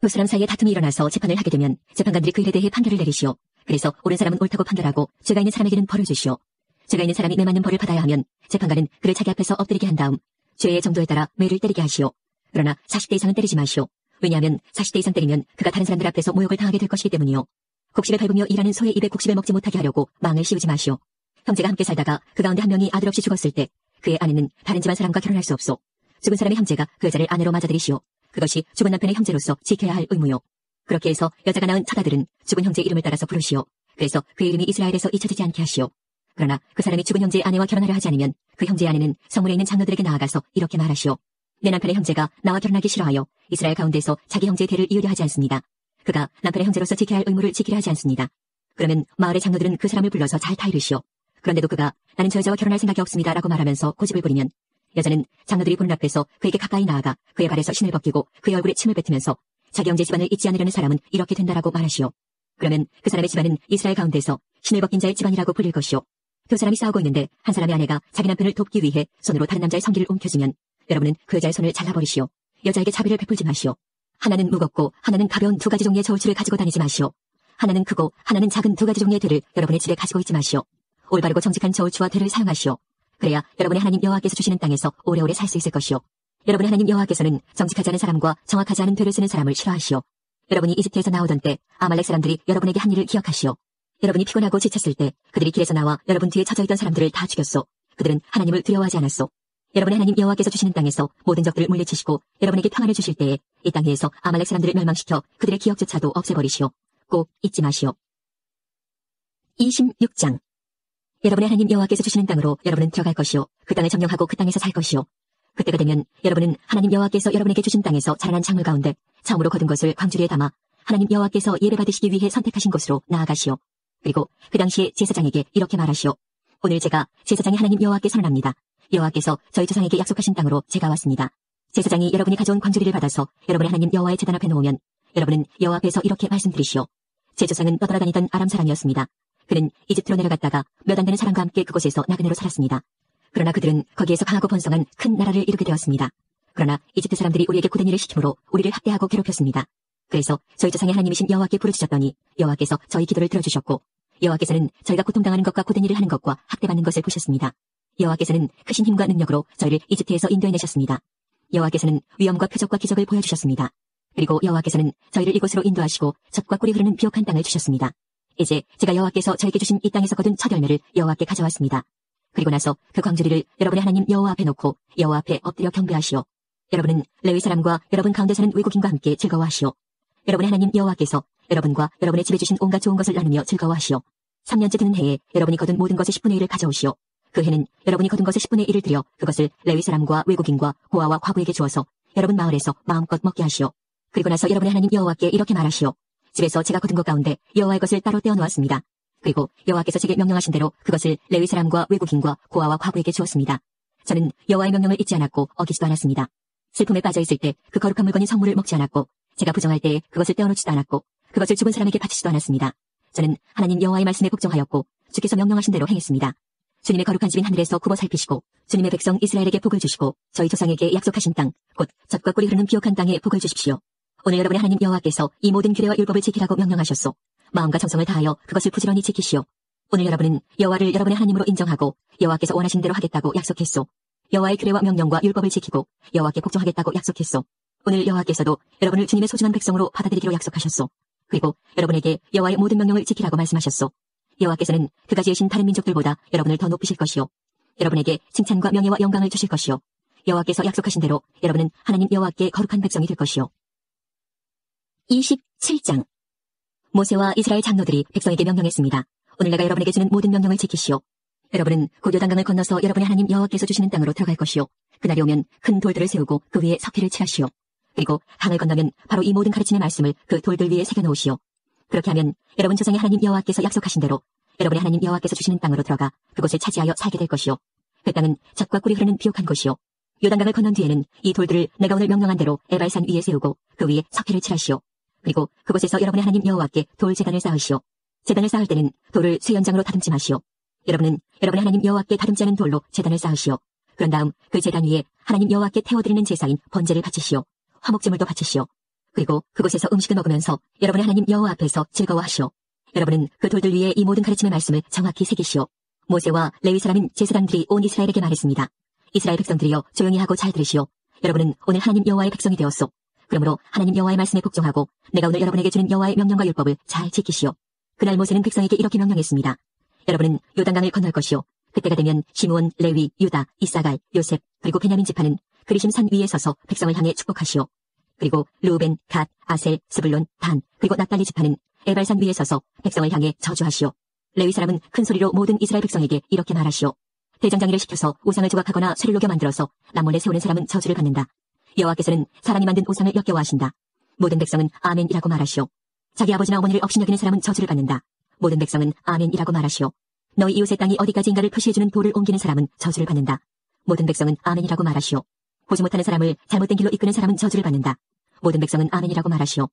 두 사람 사이에 다툼이 일어나서 재판을 하게 되면 재판관들이 그 일에 대해 판결을 내리시오. 그래서 옳은 사람은 옳다고 판결하고 죄가 있는 사람에게는 벌을 주시오. 죄가 있는 사람이 매 맞는 벌을 받아야 하면 재판관은 그를 자기 앞에서 엎드리게 한 다음 죄의 정도에 따라 매를 때리게 하시오. 그러나 40대 이상은 때리지 마시오. 왜냐하면 40대 이상 때리면 그가 다른 사람들 앞에서 모욕을 당하게 될 것이기 때문이요. 곡식을 밟으며 일하는 소의 입에 곡식을 먹지 못하게 하려고 망을 씌우지 마시오. 형제가 함께 살다가 그 가운데 한 명이 아들 없이 죽었을 때 그의 아내는 다른 집안 사람과 결혼할 수 없소. 죽은 사람의 형제가 그 여자를 아내로 맞아들이시오. 그것이 죽은 남편의 형제로서 지켜야 할 의무요. 그렇게 해서 여자가 낳은 첫 아들은 죽은 형제 이름을 따라서 부르시오. 그래서 그의 이름이 이스라엘에서 잊혀지지 않게 하시오. 그러나 그 사람이 죽은 형제의 아내와 결혼하려 하지 않으면 그 형제의 아내는 성문에 있는 장로들에게 나아가서 이렇게 말하시오. 내 남편의 형제가 나와 결혼하기 싫어하여 이스라엘 가운데서 자기 형제의 대를 이으려 하지 않습니다. 그가 남편의 형제로서 지켜야 할 의무를 지키려 하지 않습니다. 그러면 마을의 장로들은 그 사람을 불러서 잘 타이르시오. 그런데도 그가 나는 저 여자와 결혼할 생각이 없습니다 라고 말하면서 고집을 부리면 여자는 장로들이 보는 앞에서 그에게 가까이 나아가 그의 발에서 신을 벗기고 그의 얼굴에 침을 뱉으면서 자기 형제 집안을 잊지 않으려는 사람은 이렇게 된다라고 말하시오. 그러면 그 사람의 집안은 이스라엘 가운데서 신을 벗긴 자의 집안이라고 불릴 것이오. 두 사람이 싸우고 있는데 한 사람의 아내가 자기 남편을 돕기 위해 손으로 다른 남자의 성기를 움켜쥐면 여러분은 그 여자의 손을 잘라버리시오. 여자에게 자비를 베풀지 마시오. 하나는 무겁고 하나는 가벼운 두 가지 종류의 저울추를 가지고 다니지 마시오. 하나는 크고 하나는 작은 두 가지 종류의 대를 여러분의 집에 가지고 있지 마시오. 올바르고 정직한 저울추와 대를 사용하시오. 그래야 여러분의 하나님 여호와께서 주시는 땅에서 오래오래 살 수 있을 것이오. 여러분의 하나님 여호와께서는 정직하지 않은 사람과 정확하지 않은 되를 쓰는 사람을 싫어하시오. 여러분이 이집트에서 나오던 때 아말렉 사람들이 여러분에게 한 일을 기억하시오. 여러분이 피곤하고 지쳤을 때 그들이 길에서 나와 여러분 뒤에 처져있던 사람들을 다 죽였소. 그들은 하나님을 두려워하지 않았소. 여러분의 하나님 여호와께서 주시는 땅에서 모든 적들을 물리치시고 여러분에게 평안을 주실 때에 이 땅 위에서 아말렉 사람들을 멸망시켜 그들의 기억조차도 없애버리시오. 꼭 잊지 마시오. 26장. 여러분의 하나님 여호와께서 주시는 땅으로 여러분은 들어갈 것이요. 그 땅을 점령하고 그 땅에서 살 것이요. 그때가 되면 여러분은 하나님 여호와께서 여러분에게 주신 땅에서 자라난 작물 가운데 처음으로 거둔 것을 광주리에 담아 하나님 여호와께서 예배받으시기 위해 선택하신 곳으로 나아가시오. 그리고 그 당시에 제사장에게 이렇게 말하시오. 오늘 제가 제사장이 하나님 여호와께 선언합니다. 여호와께서 저희 조상에게 약속하신 땅으로 제가 왔습니다. 제사장이 여러분이 가져온 광주리를 받아서 여러분의 하나님 여호와의 제단 앞에 놓으면 여러분은 여호와 앞에서 이렇게 말씀드리시오. 제 조상은 떠돌아다니던 아람 사람이었습니다. 그는 이집트로 내려갔다가 몇 안 되는 사람과 함께 그곳에서 나그네로 살았습니다. 그러나 그들은 거기에서 강하고 번성한 큰 나라를 이루게 되었습니다. 그러나 이집트 사람들이 우리에게 고된 일을 시키므로 우리를 학대하고 괴롭혔습니다. 그래서 저희 조상의 하나님이신 여호와께 부르짖었더니 여호와께서 저희 기도를 들어주셨고 여호와께서는 저희가 고통당하는 것과 고된 일을 하는 것과 학대받는 것을 보셨습니다. 여호와께서는 크신 힘과 능력으로 저희를 이집트에서 인도해내셨습니다. 여호와께서는 위엄과 표적과 기적을 보여주셨습니다. 그리고 여호와께서는 저희를 이곳으로 인도하시고 젖과 꿀이 흐르는 비옥한 땅을 주셨습니다. 이제 제가 여호와께서 저에게 주신 이 땅에서 거둔 첫 열매를 여호와께 가져왔습니다. 그리고 나서 그 광주리를 여러분의 하나님 여호와 앞에 놓고 여호와 앞에 엎드려 경배하시오. 여러분은 레위 사람과 여러분 가운데 사는 외국인과 함께 즐거워하시오. 여러분의 하나님 여호와께서 여러분과 여러분의 집에 주신 온갖 좋은 것을 나누며 즐거워하시오. 3년째 되는 해에 여러분이 거둔 모든 것의 10분의 1을 가져오시오. 그 해는 여러분이 거둔 것의 10분의 1을 들여 그것을 레위 사람과 외국인과 고아와 과부에게 주어서 여러분 마을에서 마음껏 먹게 하시오. 그리고 나서 여러분의 하나님 여호와께 이렇게 말하시오. 집에서 제가 거둔 것 가운데 여호와의 것을 따로 떼어 놓았습니다. 그리고 여호와께서 제게 명령하신 대로 그것을 레위 사람과 외국인과 고아와 과부에게 주었습니다. 저는 여호와의 명령을 잊지 않았고 어기지도 않았습니다. 슬픔에 빠져 있을 때 그 거룩한 물건인 성물을 먹지 않았고 제가 부정할 때에 그것을 떼어놓지도 않았고 그것을 죽은 사람에게 바치지도 않았습니다. 저는 하나님 여호와의 말씀에 복종하였고 주께서 명령하신 대로 행했습니다. 주님의 거룩한 집인 하늘에서 굽어 살피시고 주님의 백성 이스라엘에게 복을 주시고 저희 조상에게 약속하신 땅 곧 젖과 꿀이 흐르는 비옥한 땅에 복을 주십시오. 오늘 여러분의 하나님 여호와께서 이 모든 규례와 율법을 지키라고 명령하셨소. 마음과 정성을 다하여 그것을 부지런히 지키시오. 오늘 여러분은 여호와를 여러분의 하나님으로 인정하고 여호와께서 원하신 대로 하겠다고 약속했소. 여호와의 규례와 명령과 율법을 지키고 여호와께 복종하겠다고 약속했소. 오늘 여호와께서도 여러분을 주님의 소중한 백성으로 받아들이기로 약속하셨소. 그리고 여러분에게 여호와의 모든 명령을 지키라고 말씀하셨소. 여호와께서는 그가 지으신 다른 민족들보다 여러분을 더 높이실 것이요. 여러분에게 칭찬과 명예와 영광을 주실 것이요. 여호와께서 약속하신 대로 여러분은 하나님 여호와께 거룩한 백성이 될 것이요. 27장. 모세와 이스라엘 장로들이 백성에게 명령했습니다. 오늘 내가 여러분에게 주는 모든 명령을 지키시오. 여러분은 곧 요단강을 건너서 여러분의 하나님 여호와께서 주시는 땅으로 들어갈 것이요. 그날이 오면 큰 돌들을 세우고 그 위에 석회를 칠하시오. 그리고 강을 건너면 바로 이 모든 가르침의 말씀을 그 돌들 위에 새겨놓으시오. 그렇게 하면 여러분 조상의 하나님 여호와께서 약속하신 대로 여러분의 하나님 여호와께서 주시는 땅으로 들어가 그곳을 차지하여 살게 될 것이요. 그 땅은 젖과 꿀이 흐르는 비옥한 곳이요. 요단강을 건넌 뒤에는 이 돌들을 내가 오늘 명령한 대로 에발산 위에 세우고 그 위에 석회를 칠하시오. 그리고 그곳에서 여러분의 하나님 여호와께 돌 제단을 쌓으시오. 제단을 쌓을 때는 돌을 쇠연장으로 다듬지 마시오. 여러분은 여러분의 하나님 여호와께 다듬지 않은 돌로 제단을 쌓으시오. 그런 다음 그 제단 위에 하나님 여호와께 태워드리는 제사인 번제를 바치시오. 화목제물도 바치시오. 그리고 그곳에서 음식을 먹으면서 여러분의 하나님 여호와 앞에서 즐거워하시오. 여러분은 그 돌들 위에 이 모든 가르침의 말씀을 정확히 새기시오. 모세와 레위 사람인 제사장들이 온 이스라엘에게 말했습니다. 이스라엘 백성들이여 조용히 하고 잘 들으시오. 여러분은 오늘 하나님 여호와의 백성이 되었소. 그러므로 하나님 여호와의 말씀에 복종하고 내가 오늘 여러분에게 주는 여호와의 명령과 율법을 잘 지키시오. 그날 모세는 백성에게 이렇게 명령했습니다. 여러분은 요단강을 건널 것이오. 그때가 되면 시므온, 레위, 유다, 이사갈, 요셉 그리고 베냐민 지파는 그리심 산 위에 서서 백성을 향해 축복하시오. 그리고 르우벤, 갓, 아셀, 스불론, 단 그리고 납달리 지파는 에발산 위에 서서 백성을 향해 저주하시오. 레위 사람은 큰 소리로 모든 이스라엘 백성에게 이렇게 말하시오. 대장장이를 시켜서 우상을 조각하거나 쇠를 녹여 만들어서 남몰래 세우는 사람은 저주를 받는다. 여호와께서는 사람이 만든 우상을 역겨워하신다. 모든 백성은 아멘이라고 말하시오. 자기 아버지나 어머니를 업신여기는 사람은 저주를 받는다. 모든 백성은 아멘이라고 말하시오. 너희 이웃의 땅이 어디까지인가를 표시해주는 돌을 옮기는 사람은 저주를 받는다. 모든 백성은 아멘이라고 말하시오. 보지 못하는 사람을 잘못된 길로 이끄는 사람은 저주를 받는다. 모든 백성은 아멘이라고 말하시오.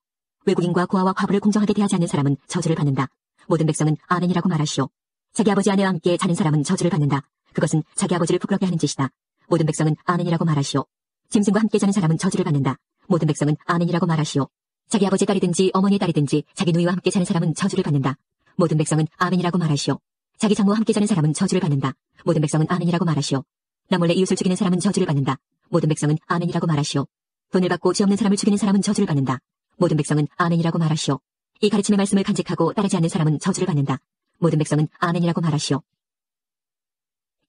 외국인과 고아와 과부를 공정하게 대하지 않는 사람은 저주를 받는다. 모든 백성은 아멘이라고 말하시오. 자기 아버지 아내와 함께 자는 사람은 저주를 받는다. 그것은 자기 아버지를 부끄럽게 하는 짓이다. 모든 백성은 아멘이라고 말하시오. 짐승과 함께 자는 사람은 저주를 받는다. 모든 백성은 아멘이라고 말하시오. 자기 아버지의 딸이든지 어머니의 딸이든지 자기 누이와 함께 자는 사람은 저주를 받는다. 모든 백성은 아멘이라고 말하시오. 자기 장모와 함께 자는 사람은 저주를 받는다. 모든 백성은 아멘이라고 말하시오. 남몰래 이웃을 죽이는 사람은 저주를 받는다. 모든 백성은 아멘이라고 말하시오. 돈을 받고 죄 없는 사람을 죽이는 사람은 저주를 받는다. 모든 백성은 아멘이라고 말하시오. 이 가르침의 말씀을 간직하고 따르지 않는 사람은 저주를 받는다. 모든 백성은 아멘이라고 말하시오.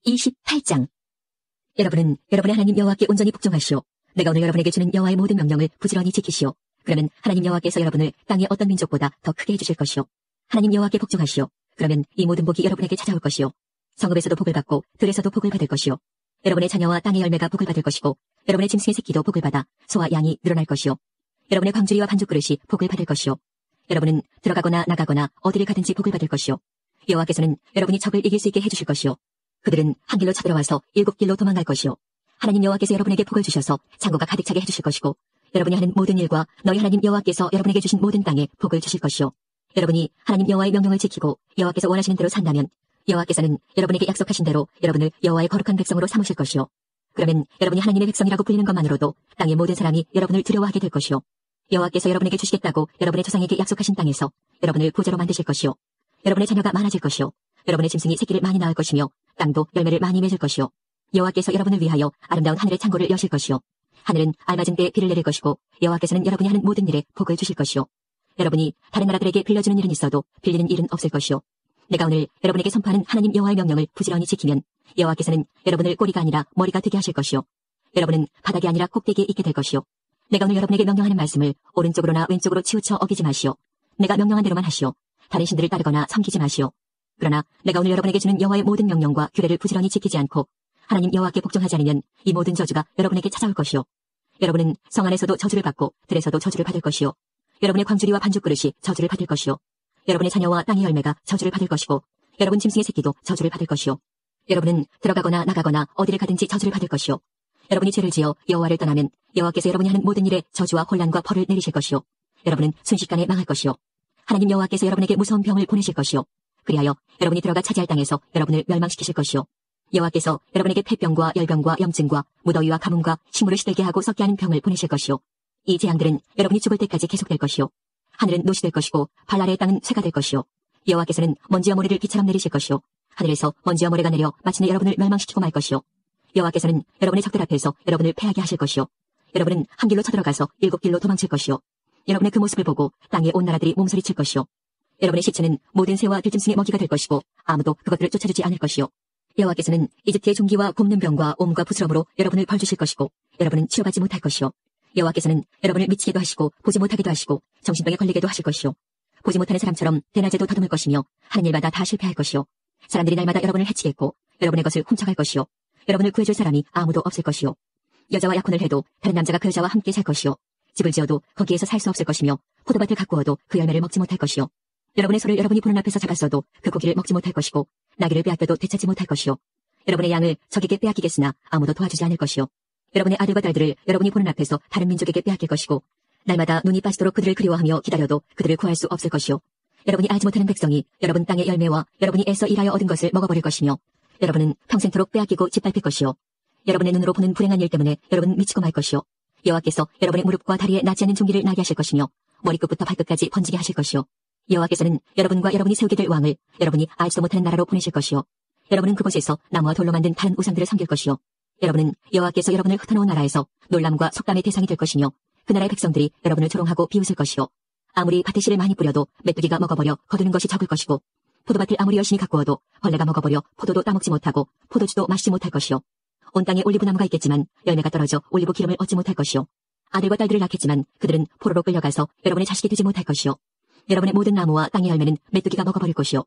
28장. 여러분은 여러분의 하나님 여호와께 온전히 복종하시오. 내가 오늘 여러분에게 주는 여호와의 모든 명령을 부지런히 지키시오. 그러면 하나님 여호와께서 여러분을 땅의 어떤 민족보다 더 크게 해주실 것이오. 하나님 여호와께 복종하시오. 그러면 이 모든 복이 여러분에게 찾아올 것이오. 성읍에서도 복을 받고 들에서도 복을 받을 것이오. 여러분의 자녀와 땅의 열매가 복을 받을 것이고 여러분의 짐승의 새끼도 복을 받아 소와 양이 늘어날 것이오. 여러분의 광주리와 반죽그릇이 복을 받을 것이오. 여러분은 들어가거나 나가거나 어디를 가든지 복을 받을 것이오. 여호와께서는 여러분이 적을 이길 수 있게 해주실 것이오. 그들은 한 길로 쳐들어와서 7길로 도망갈 것이오. 하나님 여호와께서 여러분에게 복을 주셔서 창고가 가득 차게 해주실 것이고 여러분이 하는 모든 일과 너희 하나님 여호와께서 여러분에게 주신 모든 땅에 복을 주실 것이오. 여러분이 하나님 여호와의 명령을 지키고 여호와께서 원하시는 대로 산다면 여호와께서는 여러분에게 약속하신 대로 여러분을 여호와의 거룩한 백성으로 삼으실 것이오. 그러면 여러분이 하나님의 백성이라고 불리는 것만으로도 땅의 모든 사람이 여러분을 두려워하게 될 것이오. 여호와께서 여러분에게 주시겠다고 여러분의 조상에게 약속하신 땅에서 여러분을 부자로 만드실 것이오. 여러분의 자녀가 많아질 것이오. 여러분의 짐승이 새끼를 많이 낳을 것이며 땅도 열매를 많이 맺을 것이오. 여호와께서 여러분을 위하여 아름다운 하늘의 창고를 여실 것이오. 하늘은 알맞은 때에 비를 내릴 것이고 여호와께서는 여러분이 하는 모든 일에 복을 주실 것이오. 여러분이 다른 나라들에게 빌려주는 일은 있어도 빌리는 일은 없을 것이오. 내가 오늘 여러분에게 선포하는 하나님 여호와의 명령을 부지런히 지키면 여호와께서는 여러분을 꼬리가 아니라 머리가 되게 하실 것이오. 여러분은 바닥이 아니라 꼭대기에 있게 될 것이오. 내가 오늘 여러분에게 명령하는 말씀을 오른쪽으로나 왼쪽으로 치우쳐 어기지 마시오. 내가 명령한 대로만 하시오. 다른 신들을 따르거나 섬기지 마시오. 그러나 내가 오늘 여러분에게 주는 여호와의 모든 명령과 규례를 부지런히 지키지 않고 하나님 여호와께 복종하지 않으면 이 모든 저주가 여러분에게 찾아올 것이오. 여러분은 성 안에서도 저주를 받고 들에서도 저주를 받을 것이오. 여러분의 광주리와 반죽그릇이 저주를 받을 것이오. 여러분의 자녀와 땅의 열매가 저주를 받을 것이고 여러분 짐승의 새끼도 저주를 받을 것이오. 여러분은 들어가거나 나가거나 어디를 가든지 저주를 받을 것이오. 여러분이 죄를 지어 여호와를 떠나면 여호와께서 여러분이 하는 모든 일에 저주와 혼란과 벌을 내리실 것이오. 여러분은 순식간에 망할 것이오. 하나님 여호와께서 여러분에게 무서운 병을 보내실 것이오. 그리하여 여러분이 들어가 차지할 땅에서 여러분을 멸망시키실 것이오. 여호와께서 여러분에게 폐병과 열병과 염증과 무더위와 가뭄과 식물을 시들게 하고 썩게 하는 병을 보내실 것이오. 이 재앙들은 여러분이 죽을 때까지 계속될 것이오. 하늘은 노시 될 것이고 발 아래의 땅은 쇠가 될 것이오. 여호와께서는 먼지와 모래를 비처럼 내리실 것이오. 하늘에서 먼지와 모래가 내려 마침내 여러분을 멸망시키고 말 것이오. 여호와께서는 여러분의 적들 앞에서 여러분을 패하게 하실 것이오. 여러분은 한 길로 쳐들어가서 7길로 도망칠 것이오. 여러분의 그 모습을 보고 땅의 온 나라들이 몸소리칠 것이오. 여러분의 시체는 모든 새와 들짐승의 먹이가 될 것이고 아무도 그것들을 쫓아주지 않을 것이오. 여호와께서는 이집트의 종기와 곰는 병과 옴과 부스럼으로 여러분을 벌주실 것이고 여러분은 치료받지 못할 것이오. 여호와께서는 여러분을 미치게도 하시고 보지 못하게도 하시고 정신병에 걸리게도 하실 것이오. 보지 못하는 사람처럼 대낮에도 더듬을 것이며 하는 일마다 다 실패할 것이오. 사람들이 날마다 여러분을 해치겠고 여러분의 것을 훔쳐갈 것이오. 여러분을 구해줄 사람이 아무도 없을 것이오. 여자와 약혼을 해도 다른 남자가 그 여자와 함께 살 것이오. 집을 지어도 거기에서 살 수 없을 것이며 포도밭을 가꾸어도 그 열매를 먹지 못할 것이오. 여러분의 소를 여러분이 보는 앞에서 잡았어도 그 고기를 먹지 못할 것이고 나귀를 빼앗겨도 되찾지 못할 것이오. 여러분의 양을 적에게 빼앗기겠으나 아무도 도와주지 않을 것이오. 여러분의 아들과 딸들을 여러분이 보는 앞에서 다른 민족에게 빼앗길 것이고 날마다 눈이 빠지도록 그들을 그리워하며 기다려도 그들을 구할 수 없을 것이오. 여러분이 알지 못하는 백성이 여러분 땅의 열매와 여러분이 애써 일하여 얻은 것을 먹어버릴 것이며 여러분은 평생토록 빼앗기고 짓밟힐 것이오. 여러분의 눈으로 보는 불행한 일 때문에 여러분 미치고 말 것이오. 여호와께서 여러분의 무릎과 다리에 낫지 않는 종기를 나게 하실 것이며 머리끝부터 발끝까지 번지게 하실 것이오. 여호와께서는 여러분과 여러분이 세우게 될 왕을 여러분이 알지도 못하는 나라로 보내실 것이오. 여러분은 그곳에서 나무와 돌로 만든 다른 우상들을 섬길 것이오. 여러분은 여호와께서 여러분을 흩어놓은 나라에서 놀람과 속담의 대상이 될 것이며 그 나라의 백성들이 여러분을 조롱하고 비웃을 것이오. 아무리 밭에 씨를 많이 뿌려도 메뚜기가 먹어버려 거두는 것이 적을 것이고 포도밭을 아무리 열심히 가꾸어도 벌레가 먹어버려 포도도 따먹지 못하고 포도주도 마시지 못할 것이오. 온 땅에 올리브 나무가 있겠지만 열매가 떨어져 올리브 기름을 얻지 못할 것이오. 아들과 딸들을 낳겠지만 그들은 포로로 끌려가서 여러분의 자식이 되지 못할 것이오. 여러분의 모든 나무와 땅의 열매는 메뚜기가 먹어버릴 것이오.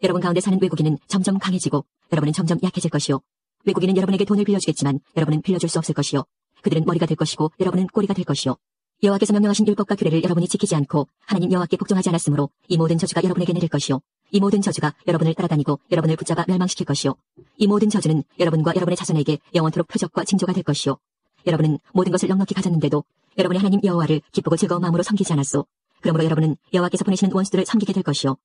여러분 가운데 사는 외국인은 점점 강해지고 여러분은 점점 약해질 것이요. 외국인은 여러분에게 돈을 빌려주겠지만 여러분은 빌려줄 수 없을 것이요. 그들은 머리가 될 것이고 여러분은 꼬리가 될 것이요. 여호와께서 명령하신 율법과 규례를 여러분이 지키지 않고 하나님 여호와께 복종하지 않았으므로 이 모든 저주가 여러분에게 내릴 것이요. 이 모든 저주가 여러분을 따라다니고 여러분을 붙잡아 멸망시킬 것이요. 이 모든 저주는 여러분과 여러분의 자손에게 영원토록 표적과 징조가 될 것이요. 여러분은 모든 것을 넉넉히 가졌는데도 여러분의 하나님 여호와를 기쁘고 즐거운 마음으로 섬기지 않았소. 그러므로 여러분은 여호와께서 보내시는 원수들을 섬기게 될 것이요.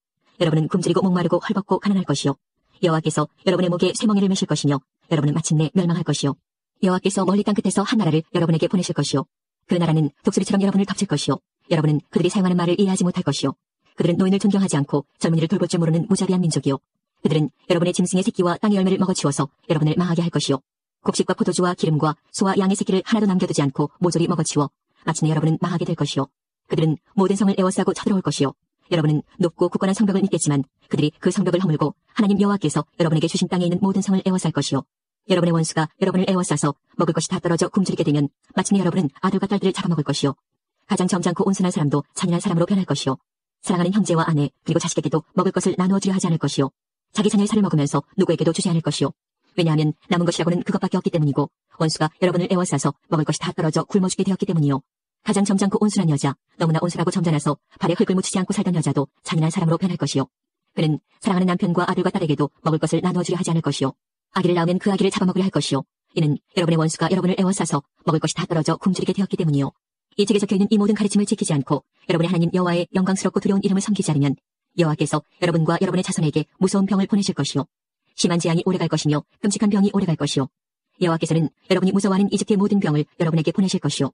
여러분은 굶주리고 목마르고 헐벗고 가난할 것이요. 여호와께서 여러분의 목에 쇠멍이를 매실 것이며 여러분은 마침내 멸망할 것이요. 여호와께서 멀리 땅끝에서 한 나라를 여러분에게 보내실 것이요. 그 나라는 독수리처럼 여러분을 덮칠 것이요. 여러분은 그들이 사용하는 말을 이해하지 못할 것이요. 그들은 노인을 존경하지 않고 젊은이를 돌볼 줄 모르는 무자비한 민족이요. 그들은 여러분의 짐승의 새끼와 땅의 열매를 먹어치워서 여러분을 망하게 할 것이요. 곡식과 포도주와 기름과 소와 양의 새끼를 하나도 남겨두지 않고 모조리 먹어치워 마침내 여러분은 망하게 될 것이요. 그들은 모든 성을 에워싸고 쳐들어올 것이요. 여러분은 높고 굳건한 성벽을 믿겠지만 그들이 그 성벽을 허물고 하나님 여호와께서 여러분에게 주신 땅에 있는 모든 성을 에워쌀 것이요. 여러분의 원수가 여러분을 에워싸서 먹을 것이 다 떨어져 굶주리게 되면 마침내 여러분은 아들과 딸들을 잡아먹을 것이요. 가장 점잖고 온순한 사람도 잔인한 사람으로 변할 것이요. 사랑하는 형제와 아내 그리고 자식에게도 먹을 것을 나누어 주려 하지 않을 것이요. 자기 자녀의 살을 먹으면서 누구에게도 주지 않을 것이요. 왜냐하면 남은 것이라고는 그것밖에 없기 때문이고 원수가 여러분을 에워싸서 먹을 것이 다 떨어져 굶어 죽게 되었기 때문이요. 가장 점잖고 온순한 여자, 너무나 온순하고 점잖아서 발에 흙을 묻히지 않고 살던 여자도 잔인한 사람으로 변할 것이요. 그는 사랑하는 남편과 아들과 딸에게도 먹을 것을 나누어 주려 하지 않을 것이요. 아기를 낳으면 그 아기를 잡아먹으려 할 것이요. 이는 여러분의 원수가 여러분을 에워싸서 먹을 것이 다 떨어져 굶주리게 되었기 때문이요. 이 책에 적혀있는 이 모든 가르침을 지키지 않고 여러분의 하나님 여호와의 영광스럽고 두려운 이름을 섬기지 않으면 여호와께서 여러분과 여러분의 자손에게 무서운 병을 보내실 것이요. 심한 재앙이 오래갈 것이며 끔찍한 병이 오래갈 것이요. 여호와께서는 여러분이 무서워하는 이집트의 모든 병을 여러분에게 보내실 것이요.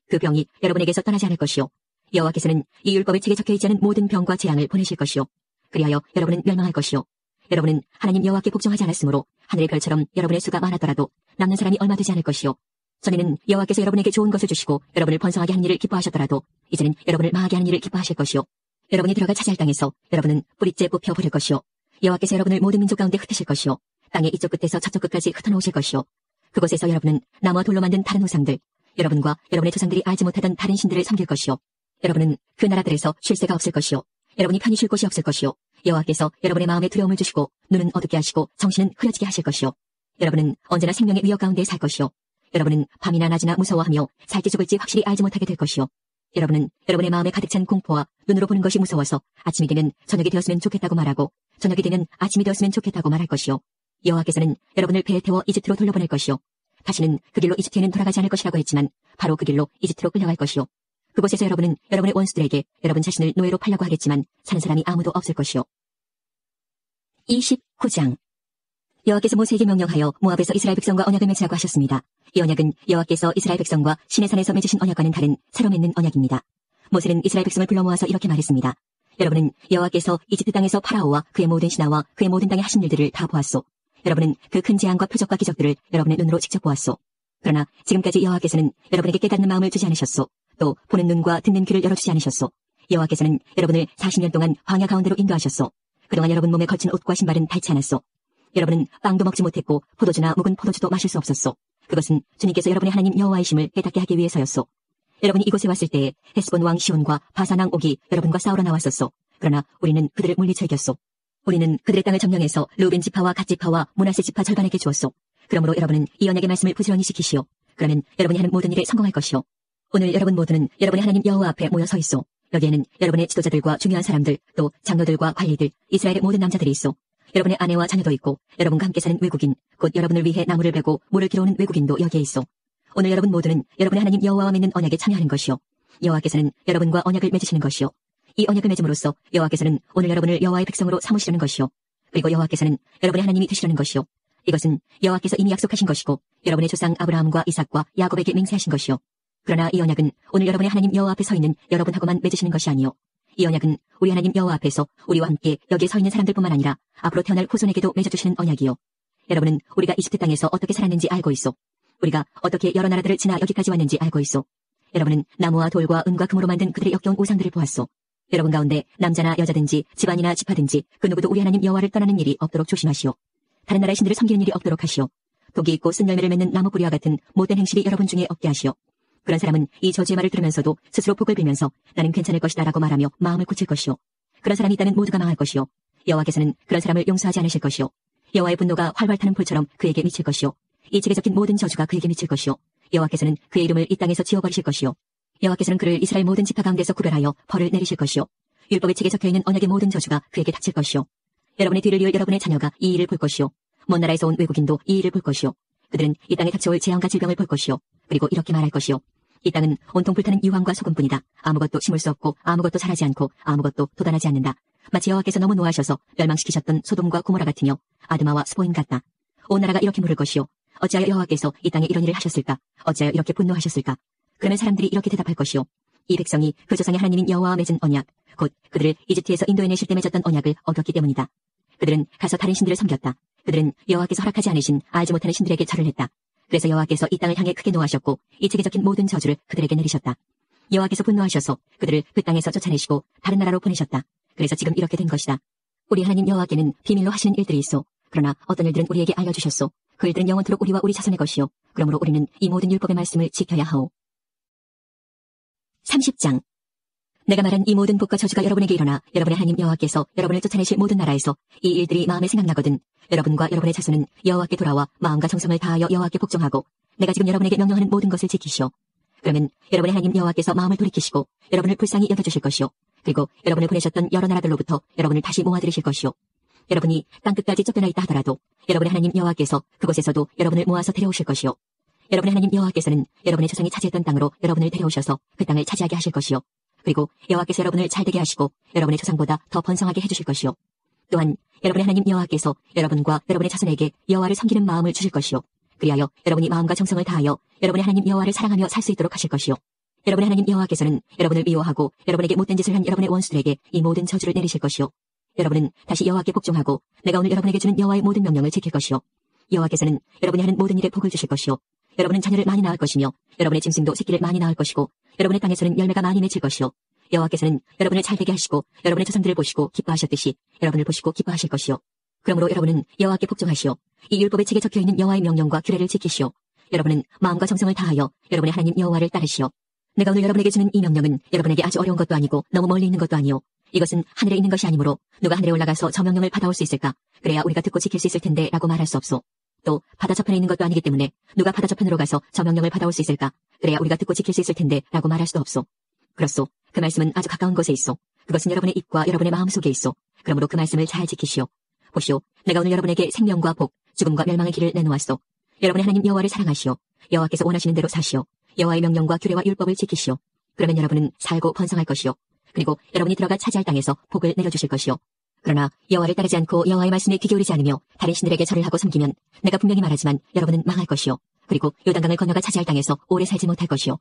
그 병이 여러분에게서 떠나지 않을 것이요. 여호와께서는 이 율법의 책에 적혀있지 않은 모든 병과 재앙을 보내실 것이요. 그리하여 여러분은 멸망할 것이요. 여러분은 하나님 여호와께 복종하지 않았으므로 하늘의 별처럼 여러분의 수가 많았더라도 남는 사람이 얼마 되지 않을 것이요. 전에는 여호와께서 여러분에게 좋은 것을 주시고 여러분을 번성하게 하는 일을 기뻐하셨더라도 이제는 여러분을 망하게 하는 일을 기뻐하실 것이요. 여러분이 들어가 차지할 땅에서 여러분은 뿌리째 뽑혀 버릴 것이요. 여호와께서 여러분을 모든 민족 가운데 흩으실 것이요. 땅의 이쪽 끝에서 저쪽 끝까지 흩어놓으실 것이요. 그곳에서 여러분은 나무와 돌로 만든 다른 우상들, 여러분과 여러분의 조상들이 알지 못하던 다른 신들을 섬길 것이요. 여러분은 그 나라들에서 쉴 새가 없을 것이요. 여러분이 편히 쉴 곳이 없을 것이요. 여호와께서 여러분의 마음에 두려움을 주시고 눈은 어둡게 하시고 정신은 흐려지게 하실 것이요. 여러분은 언제나 생명의 위협 가운데 살 것이요. 여러분은 밤이나 낮이나 무서워하며 살지 죽을지 확실히 알지 못하게 될 것이요. 여러분은 여러분의 마음에 가득 찬 공포와 눈으로 보는 것이 무서워서 아침이 되면 저녁이 되었으면 좋겠다고 말하고 저녁이 되면 아침이 되었으면 좋겠다고 말할 것이요. 여호와께서는 여러분을 배에 태워 이집트로 돌려보낼 것이요. 다시는 그 길로 이집트에는 돌아가지 않을 것이라고 했지만 바로 그 길로 이집트로 끌려갈 것이요. 그곳에서 여러분은 여러분의 원수들에게 여러분 자신을 노예로 팔려고 하겠지만 사는 사람이 아무도 없을 것이요. 29장. 여호와께서 모세에게 명령하여 모압에서 이스라엘 백성과 언약을 맺으라고 하셨습니다. 이 언약은 여호와께서 이스라엘 백성과 시내산에서 맺으신 언약과는 다른 새로 맺는 언약입니다. 모세는 이스라엘 백성을 불러 모아서 이렇게 말했습니다. 여러분은 여호와께서 이집트 땅에서 파라오와 그의 모든 신하와 그의 모든 땅에 하신 일들을 다 보았소. 여러분은 그 큰 재앙과 표적과 기적들을 여러분의 눈으로 직접 보았소. 그러나 지금까지 여호와께서는 여러분에게 깨닫는 마음을 주지 않으셨소. 또 보는 눈과 듣는 귀를 열어주지 않으셨소. 여호와께서는 여러분을 40년 동안 광야 가운데로 인도하셨소. 그동안 여러분 몸에 걸친 옷과 신발은 닳지 않았소. 여러분은 빵도 먹지 못했고 포도주나 묵은 포도주도 마실 수 없었소. 그것은 주님께서 여러분의 하나님 여호와이심을 깨닫게 하기 위해서였소. 여러분이 이곳에 왔을 때에 헤스본 왕 시온과 바산 왕 옥이 여러분과 싸우러 나왔었소. 그러나 우리는 그들을 물리쳐 이겼소. 우리는 그들의 땅을 점령해서 르우벤 지파와 갓 지파와 므낫세 지파 절반에게 주었소. 그러므로 여러분은 이 언약의 말씀을 부지런히 지키시오. 그러면 여러분이 하는 모든 일에 성공할 것이오. 오늘 여러분 모두는 여러분의 하나님 여호와 앞에 모여 서 있소. 여기에는 여러분의 지도자들과 중요한 사람들, 또 장로들과 관리들, 이스라엘의 모든 남자들이 있소. 여러분의 아내와 자녀도 있고 여러분과 함께 사는 외국인, 곧 여러분을 위해 나무를 베고 물을 길어오는 외국인도 여기에 있소. 오늘 여러분 모두는 여러분의 하나님 여호와와 맺는 언약에 참여하는 것이요. 여호와께서는 여러분과 언약을 맺으시는 것이요. 이 언약을 맺음으로써 여호와께서는 오늘 여러분을 여호와의 백성으로 삼으시려는 것이요. 그리고 여호와께서는 여러분의 하나님이 되시려는 것이요. 이것은 여호와께서 이미 약속하신 것이고 여러분의 조상 아브라함과 이삭과 야곱에게 맹세하신 것이요. 그러나 이 언약은 오늘 여러분의 하나님 여호와 앞에 서 있는 여러분하고만 맺으시는 것이 아니요. 이 언약은 우리 하나님 여호와 앞에서 우리와 함께 여기에 서 있는 사람들뿐만 아니라 앞으로 태어날 후손에게도 맺어주시는 언약이요. 여러분은 우리가 이집트 땅에서 어떻게 살았는지 알고 있소. 우리가 어떻게 여러 나라들을 지나 여기까지 왔는지 알고 있소. 여러분은 나무와 돌과 은과 금으로 만든 그들의 역겨운 우상들을 보았소. 여러분 가운데 남자나 여자든지 집안이나 집화든지 그 누구도 우리 하나님 여호와를 떠나는 일이 없도록 조심하시오. 다른 나라의 신들을 섬기는 일이 없도록 하시오. 독이 있고 쓴 열매를 맺는 나무 뿌리와 같은 못된 행실이 여러분 중에 없게 하시오. 그런 사람은 이 저주의 말을 들으면서도 스스로 복을 빌면서 나는 괜찮을 것이다 라고 말하며 마음을 굳힐 것이오. 그런 사람이 있다면 모두가 망할 것이오. 여호와께서는 그런 사람을 용서하지 않으실 것이요 여호와의 분노가 활활 타는 불처럼 그에게 미칠 것이요 이 책에 적힌 모든 저주가 그에게 미칠 것이요 여호와께서는 그의 이름을 이 땅에서 지워버리실 것이요 여호와께서는 그를 이스라엘 모든 지파 가운데서 구별하여 벌을 내리실 것이요 율법의 책에 적혀있는 언약의 모든 저주가 그에게 닥칠 것이요 여러분의 뒤를 이을 여러분의 자녀가 이 일을 볼 것이요 먼 나라에서 온 외국인도 이 일을 볼 것이요 그들은 이 땅에 닥쳐올 재앙과 질병을 볼 것이요 그리고 이렇게 말할 것이요 이 땅은 온통 불타는 유황과 소금뿐이다. 아무것도 심을 수 없고 아무것도 자라지 않고 아무것도 돋아나지 않는다. 마치 여호와께서 너무 노하셔서 멸망시키셨던 소돔과 고모라 같으며 아드마와 스보임 같다. 온 나라가 이렇게 물을 것이요 어찌하여 여호와께서 이 땅에 이런 일을 하셨을까? 어찌하여 이렇게 분노하셨을까? 그러면 사람들이 이렇게 대답할 것이요 이 백성이 그 조상의 하나님인 여호와와 맺은 언약 곧 그들을 이집트에서 인도에 내실 때 맺었던 언약을 어겼기 때문이다. 그들은 가서 다른 신들을 섬겼다. 그들은 여호와께서 허락하지 않으신 알지 못하는 신들에게 절을 했다. 그래서 여호와께서 이 땅을 향해 크게 노하셨고 이 책에 적힌 모든 저주를 그들에게 내리셨다. 여호와께서 분노하셔서 그들을 그 땅에서 쫓아내시고 다른 나라로 보내셨다. 그래서 지금 이렇게 된 것이다. 우리 하나님 여호와께는 비밀로 하시는 일들이 있어. 그러나 어떤 일들은 우리에게 알려주셨소. 그 일들은 영원토록 우리와 우리 자손의 것이요. 그러므로 우리는 이 모든 율법의 말씀을 지켜야 하오. 30장 내가 말한 이 모든 복과 저주가 여러분에게 일어나 여러분의 하나님 여호와께서 여러분을 쫓아내실 모든 나라에서 이 일들이 마음에 생각나거든 여러분과 여러분의 자손은 여호와께 돌아와 마음과 정성을 다하여 여호와께 복종하고 내가 지금 여러분에게 명령하는 모든 것을 지키시오. 그러면 여러분의 하나님 여호와께서 마음을 돌이키시고 여러분을 불쌍히 여겨주실 것이요. 그리고 여러분을 보내셨던 여러 나라들로부터 여러분을 다시 모아들이실 것이요. 여러분이 땅끝까지 쫓겨나 있다 하더라도 여러분의 하나님 여호와께서 그곳에서도 여러분을 모아서 데려오실 것이요. 여러분의 하나님 여호와께서는 여러분의 조상이 차지했던 땅으로 여러분을 데려오셔서 그 땅을 차지하게 하실 것이요. 그리고 여호와께서 여러분을 잘되게 하시고 여러분의 조상보다 더 번성하게 해주실 것이요. 또한 여러분의 하나님 여호와께서 여러분과 여러분의 자손에게 여호와를 섬기는 마음을 주실 것이요. 그리하여 여러분이 마음과 정성을 다하여 여러분의 하나님 여호와를 사랑하며 살 수 있도록 하실 것이요. 여러분의 하나님 여호와께서는 여러분을 미워하고 여러분에게 못된 짓을 한 여러분의 원수들에게 이 모든 저주를 내리실 것이요. 여러분은 다시 여호와께 복종하고 내가 오늘 여러분에게 주는 여호와의 모든 명령을 지킬 것이요. 여호와께서는 여러분이 하는 모든 일에 복을 주실 것이요. 여러분은 자녀를 많이 낳을 것이며 여러분의 짐승도 새끼를 많이 낳을 것이고 여러분의 땅에서는 열매가 많이 맺힐 것이요. 여호와께서는 여러분을 잘되게 하시고 여러분의 조상들을 보시고 기뻐하셨듯이 여러분을 보시고 기뻐하실 것이요. 그러므로 여러분은 여호와께 복종하시오. 이 율법의 책에 적혀있는 여호와의 명령과 규례를 지키시오. 여러분은 마음과 정성을 다하여 여러분의 하나님 여호와를 따르시오. 내가 오늘 여러분에게 주는 이 명령은 여러분에게 아주 어려운 것도 아니고 너무 멀리 있는 것도 아니오. 이것은 하늘에 있는 것이 아니므로 누가 하늘에 올라가서 저 명령을 받아올 수 있을까? 그래야 우리가 듣고 지킬 수 있을 텐데 라고 말할 수 없소. 또 바다 저편에 있는 것도 아니기 때문에 누가 바다 저편으로 가서 저 명령을 받아올 수 있을까? 그래야 우리가 듣고 지킬 수 있을 텐데 라고 말할 수도 없소. 그렇소. 그 말씀은 아주 가까운 곳에 있소. 그것은 여러분의 입과 여러분의 마음 속에 있소. 그러므로 그 말씀을 잘 지키시오. 보시오. 내가 오늘 여러분에게 생명과 복, 죽음과 멸망의 길을 내놓았소. 여러분의 하나님 여호와를 사랑하시오. 여호와께서 원하시는 대로 사시오. 여호와의 명령과 규례와 율법을 지키시오. 그러면 여러분은 살고 번성할 것이요. 그리고 여러분이 들어가 차지할 땅에서 복을 내려주실 것이요. 그러나 여호와를 따르지 않고 여호와의 말씀에 귀 기울이지 않으며 다른 신들에게 절을 하고 섬기면 내가 분명히 말하지만 여러분은 망할 것이요. 그리고 요단강을 건너가 차지할 땅에서 오래 살지 못할 것이요.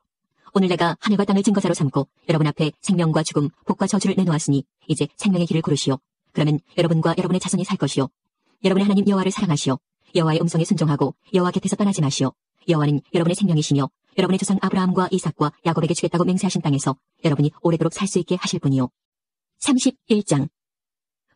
오늘 내가 하늘과 땅을 증거사로 삼고 여러분 앞에 생명과 죽음, 복과 저주를 내놓았으니 이제 생명의 길을 고르시오. 그러면 여러분과 여러분의 자손이 살 것이요. 여러분의 하나님 여호와를 사랑하시오. 여호와의 음성에 순종하고 여호와 곁에서 떠나지 마시오. 여호와는 여러분의 생명이시며 여러분의 조상 아브라함과 이삭과 야곱에게 주겠다고 맹세하신 땅에서 여러분이 오래도록 살 수 있게 하실 분이요. 31장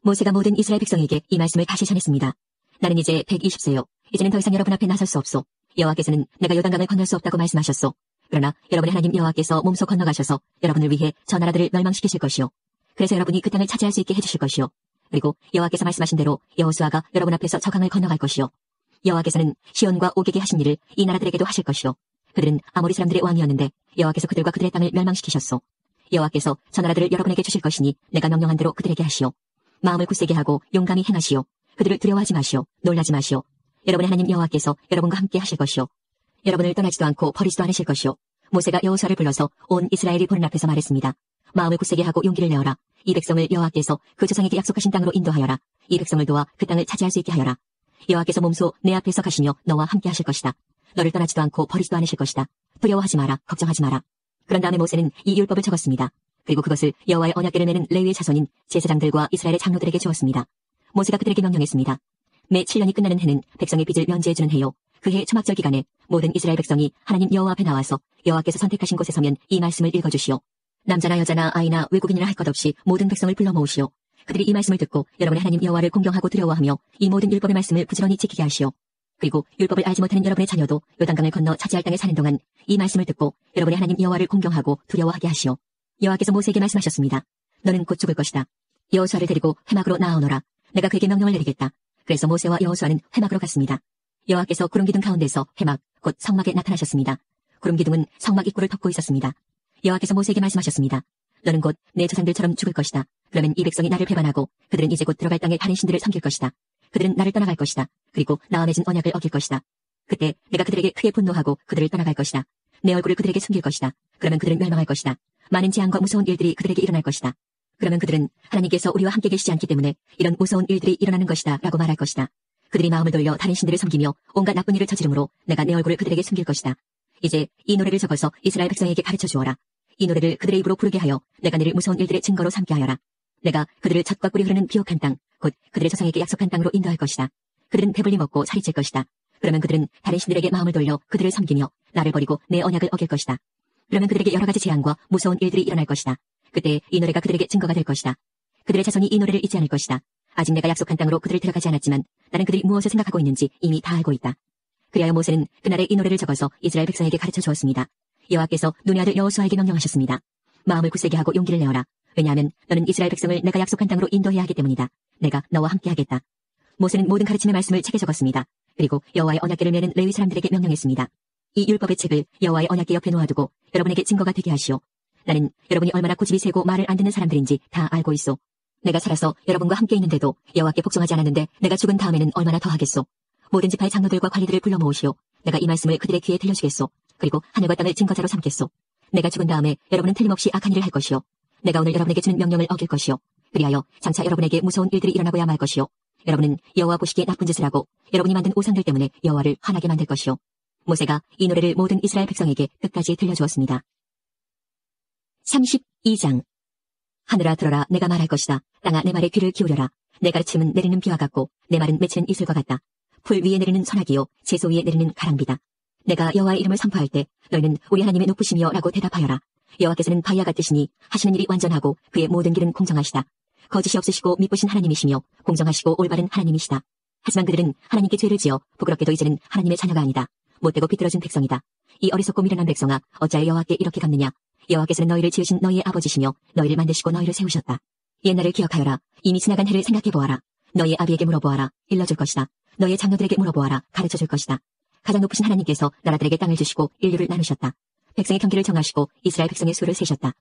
모세가 모든 이스라엘 백성에게 이 말씀을 다시 전했습니다. 나는 이제 120세요. 이제는 더 이상 여러분 앞에 나설 수 없소. 여호와께서는 내가 요단강을 건널 수 없다고 말씀하셨소. 그러나 여러분의 하나님 여호와께서 몸소 건너가셔서 여러분을 위해 저 나라들을 멸망시키실 것이요. 그래서 여러분이 그 땅을 차지할 수 있게 해주실 것이요. 그리고 여호와께서 말씀하신 대로 여호수아가 여러분 앞에서 저 강을 건너갈 것이요. 여호와께서는 시온과 오게게 하신 일을 이 나라들에게도 하실 것이요. 그들은 아모리 사람들의 왕이었는데 여호와께서 그들과 그들의 땅을 멸망시키셨소. 여호와께서 저 나라들을 여러분에게 주실 것이니 내가 명령한 대로 그들에게 하시오. 마음을 굳세게 하고 용감히 행하시오. 그들을 두려워하지 마시오. 놀라지 마시오. 여러분의 하나님 여호와께서 여러분과 함께 하실 것이요. 여러분을 떠나지도 않고 버리지도 않으실 것이요. 모세가 여호수아를 불러서 온 이스라엘이 보는 앞에서 말했습니다. 마음을 굳세게 하고 용기를 내어라. 이 백성을 여호와께서 그 조상에게 약속하신 땅으로 인도하여라. 이 백성을 도와 그 땅을 차지할 수 있게 하여라. 여호와께서 몸소 내 앞에서 가시며 너와 함께 하실 것이다. 너를 떠나지도 않고 버리지도 않으실 것이다. 두려워하지 마라. 걱정하지 마라. 그런 다음에 모세는 이 율법을 적었습니다. 그리고 그것을 여호와의 언약궤를 매는 레위의 자손인 제사장들과 이스라엘의 장로들에게 주었습니다. 모세가 그들에게 명령했습니다. 매 7년이 끝나는 해는 백성의 빚을 면제해주는 해요. 그 해 초막절 기간에 모든 이스라엘 백성이 하나님 여호와 앞에 나와서 여호와께서 선택하신 곳에 서면 이 말씀을 읽어주시오. 남자나 여자나 아이나 외국인이나 할 것 없이 모든 백성을 불러 모으시오. 그들이 이 말씀을 듣고 여러분의 하나님 여호와를 공경하고 두려워하며 이 모든 율법의 말씀을 부지런히 지키게 하시오. 그리고 율법을 알지 못하는 여러분의 자녀도 요단강을 건너 차지할 땅에 사는 동안 이 말씀을 듣고 여러분의 하나님 여호와를 공경하고 두려워하게 하시오. 여호와께서 모세에게 말씀하셨습니다. 너는 곧 죽을 것이다. 여호수아를 데리고 회막으로 나아오너라. 내가 그에게 명령을 내리겠다. 그래서 모세와 여호수아는 회막으로 갔습니다. 여호와께서 구름 기둥 가운데서 회막, 곧 성막에 나타나셨습니다. 구름 기둥은 성막 입구를 덮고 있었습니다. 여호와께서 모세에게 말씀하셨습니다. 너는 곧 내 조상들처럼 죽을 것이다. 그러면 이 백성이 나를 배반하고 그들은 이제 곧 들어갈 땅에 다른 신들을 섬길 것이다. 그들은 나를 떠나갈 것이다. 그리고 나와 맺은 언약을 어길 것이다. 그때 내가 그들에게 크게 분노하고 그들을 떠나갈 것이다. 내 얼굴을 그들에게 숨길 것이다. 그러면 그들은 멸망할 것이다. 많은 재앙과 무서운 일들이 그들에게 일어날 것이다. 그러면 그들은 하나님께서 우리와 함께 계시지 않기 때문에 이런 무서운 일들이 일어나는 것이다 라고 말할 것이다. 그들이 마음을 돌려 다른 신들을 섬기며 온갖 나쁜 일을 저지르므로 내가 내 얼굴을 그들에게 숨길 것이다. 이제 이 노래를 적어서 이스라엘 백성에게 가르쳐 주어라. 이 노래를 그들의 입으로 부르게 하여 내가 너를 무서운 일들의 증거로 삼게 하여라. 내가 그들을 젖과 꿀이 흐르는 비옥한 땅, 곧 그들의 조상에게 약속한 땅으로 인도할 것이다. 그들은 배불리 먹고 살이 찔 것이다. 그러면 그들은 다른 신들에게 마음을 돌려 그들을 섬기며 나를 버리고 내 언약을 어길 것이다. 그러면 그들에게 여러 가지 재앙과 무서운 일들이 일어날 것이다. 그때 이 노래가 그들에게 증거가 될 것이다. 그들의 자손이 이 노래를 잊지 않을 것이다. 아직 내가 약속한 땅으로 그들을 데려가지 않았지만 나는 그들이 무엇을 생각하고 있는지 이미 다 알고 있다. 그리하여 모세는 그날에 이 노래를 적어서 이스라엘 백성에게 가르쳐 주었습니다. 여호와께서 눈의 아들 여호수아에게 명령하셨습니다. 마음을 굳세게 하고 용기를 내어라. 왜냐하면 너는 이스라엘 백성을 내가 약속한 땅으로 인도해야 하기 때문이다. 내가 너와 함께 하겠다. 모세는 모든 가르침의 말씀을 책에 적었습니다. 그리고 여호와의 언약궤를 메는 레위 사람들에게 명령했습니다. 이 율법의 책을 여호와의 언약궤 옆에 놓아두고 여러분에게 증거가 되게 하시오. 나는 여러분이 얼마나 고집이 세고 말을 안 듣는 사람들인지 다 알고 있소. 내가 살아서 여러분과 함께 있는데도 여호와께 복종하지 않았는데 내가 죽은 다음에는 얼마나 더 하겠소. 모든 지파의 장로들과 관리들을 불러 모으시오. 내가 이 말씀을 그들의 귀에 들려주겠소. 그리고 하늘과 땅을 증거자로 삼겠소. 내가 죽은 다음에 여러분은 틀림없이 악한 일을 할 것이오. 내가 오늘 여러분에게 주는 명령을 어길 것이오. 그리하여 장차 여러분에게 무서운 일들이 일어나고야 말 것이오. 여러분은 여호와 보시기에 나쁜 짓을 하고 여러분이 만든 우상들 때문에 여호와를 화나게 만들 것이오. 모세가 이 노래를 모든 이스라엘 백성에게 끝까지 들려주었습니다. 32장. 하늘아 들어라, 내가 말할 것이다. 땅아 내 말에 귀를 기울여라. 내 가르침은 내리는 비와 같고 내 말은 맺히는 이슬과 같다. 풀 위에 내리는 소나기요 채소 위에 내리는 가랑비다. 내가 여호와의 이름을 선포할 때 너희는 우리 하나님의 높으심이여 라고 대답하여라. 여호와께서는 바위와 같으시니 하시는 일이 완전하고 그의 모든 길은 공정하시다. 거짓이 없으시고 미쁘신 하나님이시며 공정하시고 올바른 하나님이시다. 하지만 그들은 하나님께 죄를 지어 부끄럽게도 이제는 하나님의 자녀가 아니다. 못되고 비뚤어진 백성이다. 이 어리석고 미련한 백성아, 어찌하여 여호와께 이렇게 갚느냐. 여호와께서는 너희를 지으신 너희의 아버지시며 너희를 만드시고 너희를 세우셨다. 옛날을 기억하여라. 이미 지나간 해를 생각해보아라. 너희의 아비에게 물어보아라. 일러줄 것이다. 너희의 장로들에게 물어보아라. 가르쳐줄 것이다. 가장 높으신 하나님께서 나라들에게 땅을 주시고 인류를 나누셨다. 백성의 경계를 정하시고 이스라엘 백성의 수를 세셨다.